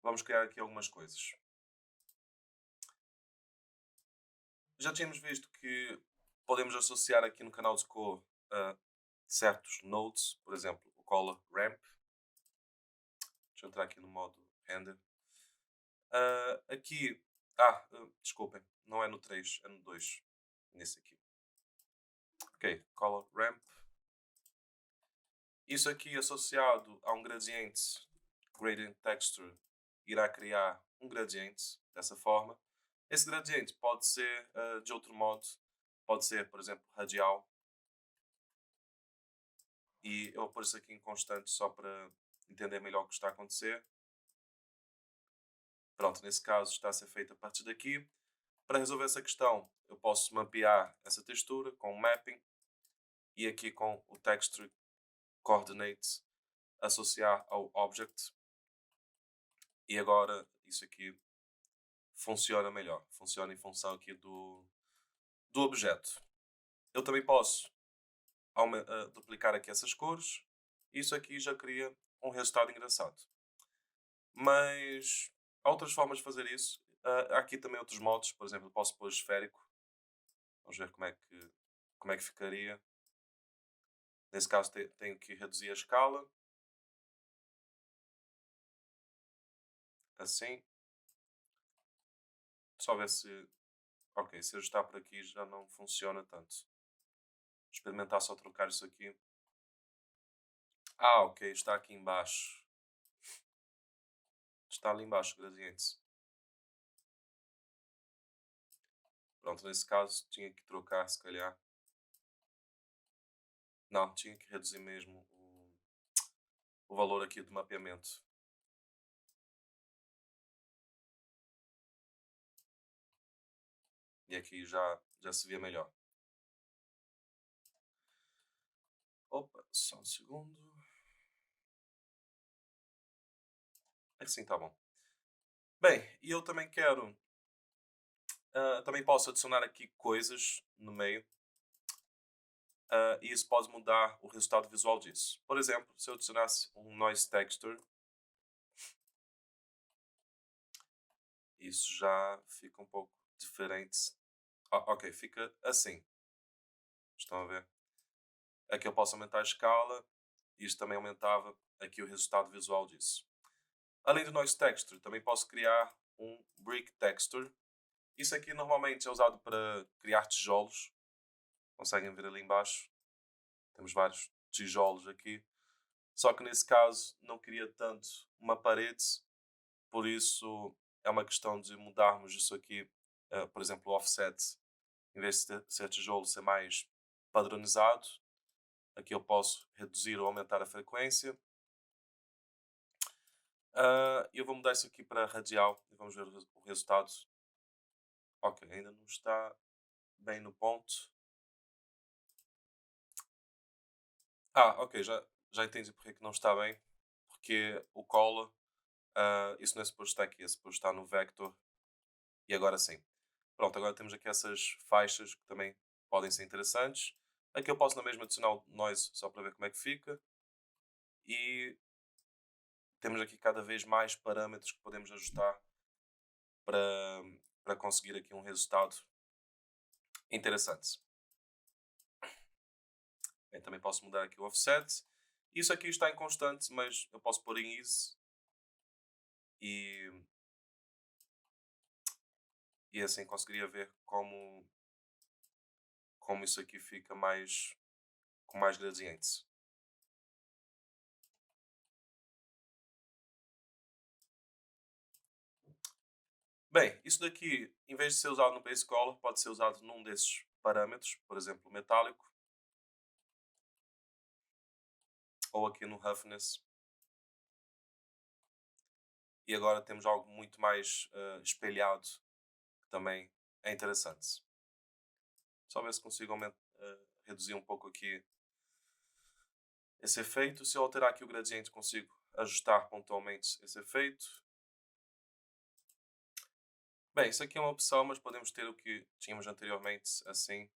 A: vamos criar aqui algumas coisas. Já tínhamos visto que podemos associar aqui no canal de cor a certos nodes, por exemplo, o color ramp. Deixa eu entrar aqui no modo render. Aqui, desculpem, não é no 3, é no 2, nesse aqui. Ok, color ramp. Isso aqui associado a um gradiente, gradient texture, irá criar um gradiente dessa forma. Esse gradiente pode ser de outro modo, pode ser, por exemplo, radial. E eu vou pôr isso aqui em constante só para entender melhor o que está a acontecer. Pronto, nesse caso está a ser feito a partir daqui. Para resolver essa questão, eu posso mapear essa textura com o mapping e aqui com o texture coordinate associar ao object. E agora isso aqui funciona melhor. Funciona em função aqui do objeto. Eu também posso duplicar aqui essas cores. Isso aqui já cria um resultado engraçado. Mas há outras formas de fazer isso. Há aqui também outros modos. Por exemplo, eu posso pôr esférico. Vamos ver como é que ficaria. Nesse caso tenho que reduzir a escala. Assim. Só ver se... Ok, se ajustar por aqui já não funciona tanto. Experimentar só trocar isso aqui. Ok, está aqui embaixo. Está ali embaixo o gradiente. Pronto, nesse caso tinha que trocar, se calhar. Não, tinha que reduzir mesmo o valor aqui do mapeamento. E aqui já se vê melhor. Opa, só um segundo. Assim tá bom. Bem, e eu também quero... também posso adicionar aqui coisas no meio. E isso pode mudar o resultado visual disso. Por exemplo, se eu adicionasse um noise texture, isso já fica um pouco diferente. Ok, fica assim. Estão a ver? Aqui eu posso aumentar a escala. Isto também aumentava aqui o resultado visual disso. Além do noise texture, também posso criar um brick texture. Isso aqui normalmente é usado para criar tijolos. Conseguem ver ali embaixo? Temos vários tijolos aqui. Só que nesse caso não queria tanto uma parede, por isso é uma questão de mudarmos isso aqui, por exemplo, o offset, em vez de ser tijolo, ser mais padronizado. Aqui eu posso reduzir ou aumentar a frequência. Eu vou mudar isso aqui para radial e vamos ver o resultado. Ok, ainda não está bem no ponto. Ok, já entendi porque é que não está bem. Porque o color, isso não é suposto estar aqui, é suposto estar no vector. E agora sim. Pronto, agora temos aqui essas faixas que também podem ser interessantes. Aqui eu posso na mesma adicionar o noise só para ver como é que fica. E temos aqui cada vez mais parâmetros que podemos ajustar para, para conseguir aqui um resultado interessante. Bem, também posso mudar aqui o offset. Isso aqui está em constante, mas eu posso pôr em easy e, e assim conseguiria ver como isso aqui fica mais com mais gradientes. Bem, isso daqui, em vez de ser usado no base color, pode ser usado num desses parâmetros, por exemplo, o metálico, ou aqui no roughness. E agora temos algo muito mais espelhado, que também é interessante. Só ver se consigo reduzir um pouco aqui esse efeito. Se eu alterar aqui o gradiente, consigo ajustar pontualmente esse efeito. Bem, isso aqui é uma opção, mas podemos ter o que tínhamos anteriormente assim.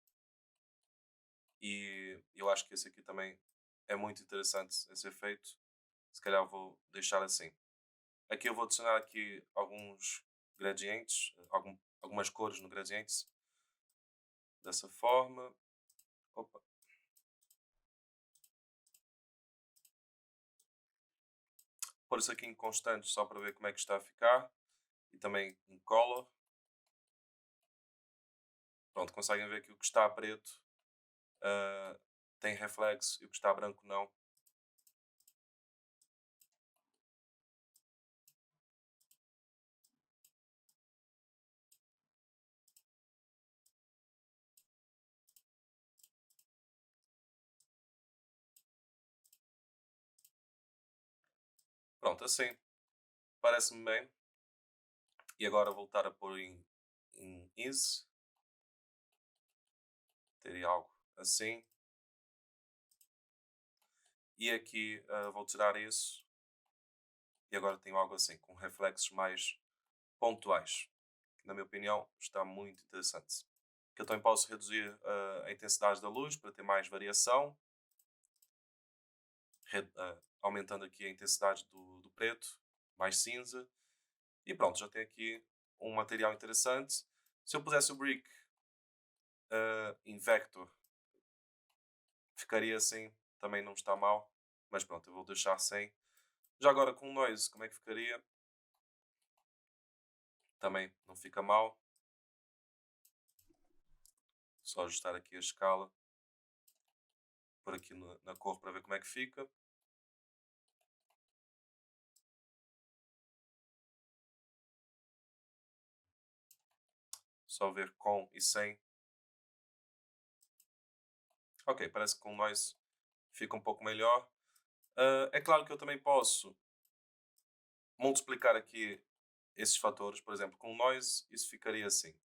A: E eu acho que esse aqui também é muito interessante, esse efeito. Se calhar vou deixar assim. Aqui eu vou adicionar aqui alguns gradientes, algumas cores no gradiente, dessa forma. Opa. Pôr isso aqui em constante só para ver como é que está a ficar. E também em color. Pronto, conseguem ver que o que está preto ah, tem reflexo e o que está branco não. Pronto, assim parece-me bem. E agora voltar a pôr em ease. Teria algo assim. E aqui vou tirar isso. E agora tenho algo assim, com reflexos mais pontuais. Que, na minha opinião, está muito interessante. Que eu também posso reduzir a intensidade da luz para ter mais variação. Aumentando aqui a intensidade do preto, mais cinza. E pronto, já tenho aqui um material interessante. Se eu pusesse o brick em vector, ficaria assim, também não está mal. Mas pronto, eu vou deixar sem. Já agora com noise, como é que ficaria? Também não fica mal. Só ajustar aqui a escala. Por aqui na cor para ver como é que fica. Só ver com e sem. Ok, parece que com noise fica um pouco melhor. É claro que eu também posso multiplicar aqui esses fatores. Por exemplo, com noise isso ficaria assim.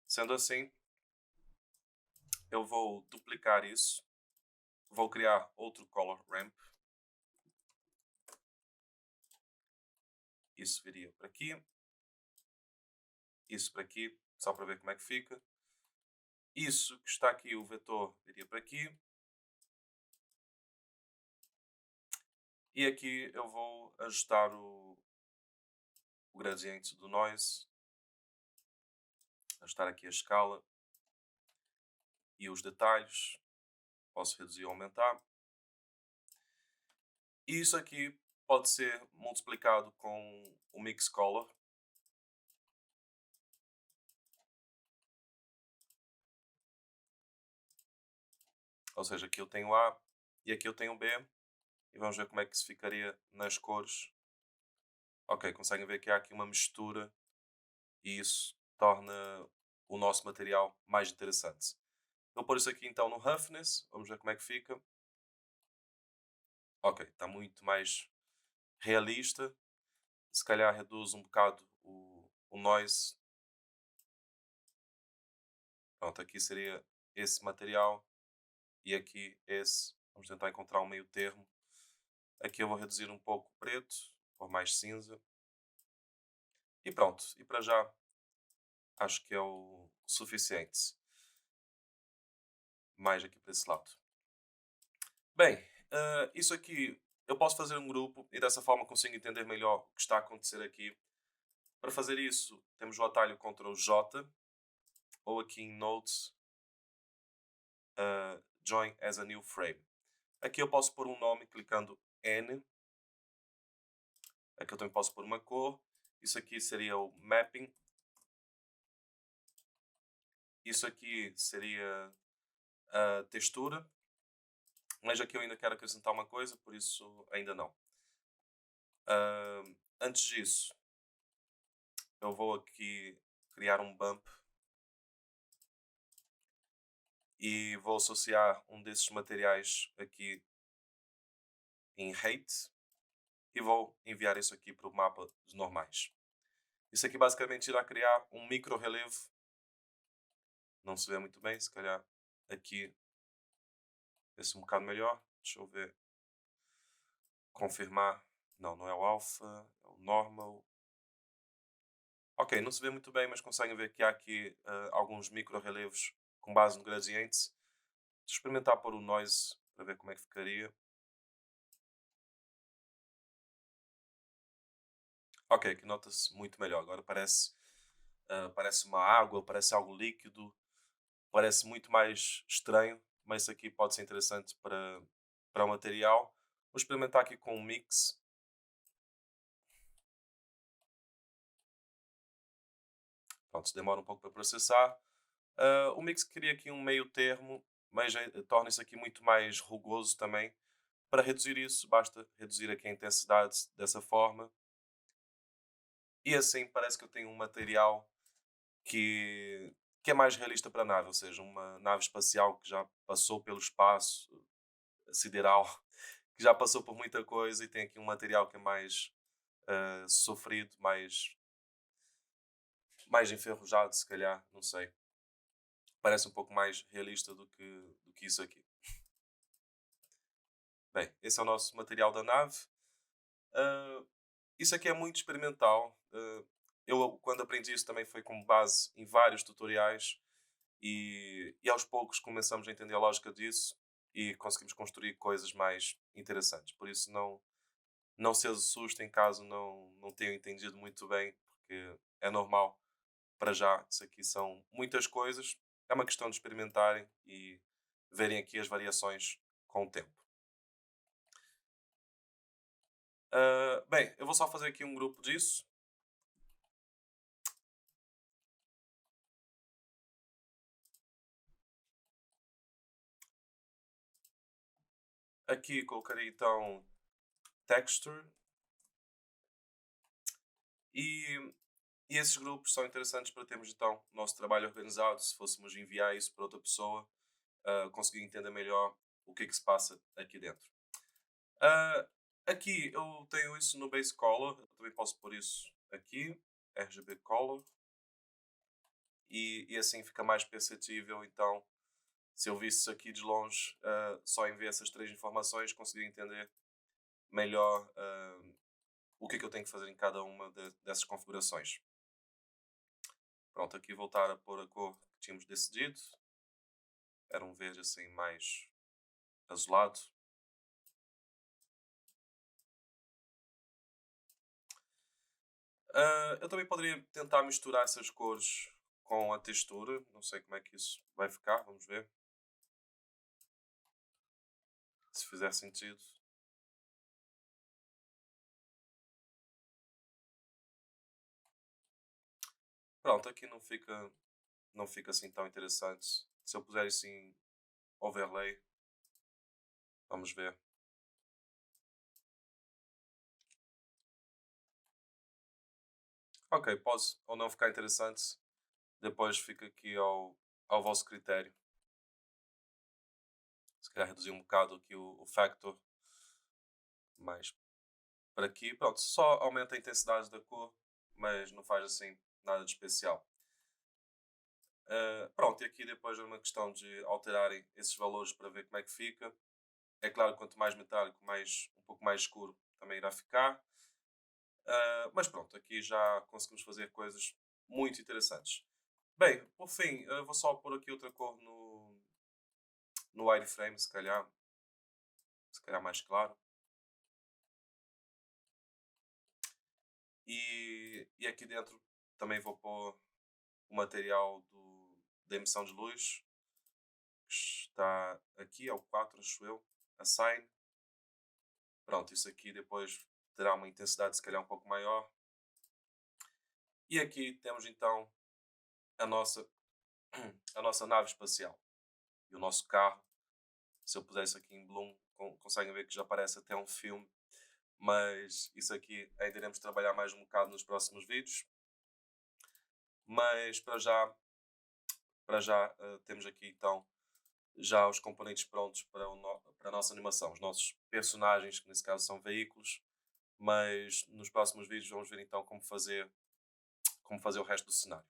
A: Sendo assim, eu vou duplicar isso. Vou criar outro color ramp. Isso viria para aqui. Isso para aqui, só para ver como é que fica. Isso que está aqui, o vetor, viria para aqui. E aqui eu vou ajustar o gradiente do noise. Ajustar aqui a escala. E os detalhes. Posso reduzir ou aumentar. E isso aqui pode ser multiplicado com o mix color. Ou seja, aqui eu tenho A e aqui eu tenho B. E vamos ver como é que isso ficaria nas cores. Ok, conseguem ver que há aqui uma mistura e isso torna o nosso material mais interessante. Vou pôr isso aqui então no roughness. Vamos ver como é que fica. Ok, está muito mais realista. Se calhar reduz um bocado o noise. Pronto, aqui seria esse material e aqui esse. Vamos tentar encontrar um meio termo. Aqui eu vou reduzir um pouco o preto, por mais cinza. E pronto, e para já acho que é o suficiente. Mais aqui para esse lado. Bem, isso aqui eu posso fazer um grupo e dessa forma consigo entender melhor o que está a acontecer aqui. Para fazer isso, temos o atalho Ctrl J ou aqui em Notes, Join as a New Frame. Aqui eu posso pôr um nome clicando N. Aqui eu também posso pôr uma cor. Isso aqui seria o Mapping. Isso aqui seria a textura. Mas aqui eu ainda quero acrescentar uma coisa, por isso ainda não. Antes disso, eu vou aqui criar um bump e vou associar um desses materiais aqui em Height e vou enviar isso aqui para o mapa dos normais. Isso aqui basicamente irá criar um micro relevo. Não se vê muito bem, se calhar aqui vê-se um bocado melhor. Deixa eu ver. Confirmar. Não, não é o alpha, é o normal. Ok, não se vê muito bem, mas conseguem ver que há aqui alguns micro relevos com base no gradiente. Deixa eu experimentar pôr o noise para ver como é que ficaria. Ok, aqui nota-se muito melhor. Agora parece uma água, parece algo líquido, parece muito mais estranho, mas isso aqui pode ser interessante para o material. Vou experimentar aqui com um mix. Pronto, demora um pouco para processar. O mix queria aqui um meio termo, mas torna isso aqui muito mais rugoso também. Para reduzir isso, basta reduzir aqui a intensidade dessa forma. E assim parece que eu tenho um material que é mais realista para a nave, ou seja, uma nave espacial que já passou pelo espaço sideral, que já passou por muita coisa e tem aqui um material que é mais sofrido, mais enferrujado, se calhar, não sei. Parece um pouco mais realista do que isso aqui. Bem, esse é o nosso material da nave. Ah, Isso aqui é muito experimental. Eu, quando aprendi isso, também foi com base em vários tutoriais e aos poucos começamos a entender a lógica disso e conseguimos construir coisas mais interessantes. Por isso, não se assustem caso não tenham entendido muito bem, porque é normal para já. Isso aqui são muitas coisas. É uma questão de experimentarem e verem aqui as variações com o tempo. Bem, eu vou só fazer aqui um grupo disso. Aqui colocarei então texture e, e esses grupos são interessantes para termos então o nosso trabalho organizado. Se fôssemos enviar isso para outra pessoa, conseguir entender melhor o que é que se passa aqui dentro. Ah, Aqui eu tenho isso no Base Color, eu também posso pôr isso aqui, RGB Color, e assim fica mais perceptível. Então, se eu visse isso aqui de longe, só em ver essas três informações, conseguir entender melhor o que é que eu tenho que fazer em cada uma dessas configurações. Pronto, aqui voltar a pôr a cor que tínhamos decidido. Era um verde assim mais azulado. Eu também poderia tentar misturar essas cores com a textura. Não sei como é que isso vai ficar, vamos ver. Se fizer sentido. Pronto, aqui não fica assim tão interessante. Se eu puser isso em overlay, vamos ver. Ok, pode ou não ficar interessante. Depois fica aqui ao vosso critério. Se calhar reduzir um bocado aqui o factor mais para aqui. Pronto, só aumenta a intensidade da cor, mas não faz assim nada de especial. Pronto, e aqui depois é uma questão de alterarem esses valores para ver como é que fica. É claro, quanto mais metálico, um pouco mais escuro também irá ficar. Mas pronto, aqui já conseguimos fazer coisas muito interessantes. Bem, por fim, vou só pôr aqui outra cor no wireframe, se calhar mais claro. E aqui dentro também vou pôr o material da emissão de luz, que está aqui, é o 4, acho eu, a sign. Pronto, isso aqui depois terá uma intensidade se calhar um pouco maior. E aqui temos então a nossa, a nossa nave espacial e o nosso carro. Se eu puser isso aqui em Bloom, conseguem ver que já parece até um filme. Mas isso aqui ainda iremos trabalhar mais um bocado nos próximos vídeos. Mas para já temos aqui então já os componentes prontos para a nossa animação. Os nossos personagens, que nesse caso são veículos. Mas nos próximos vídeos vamos ver então como fazer o resto do cenário.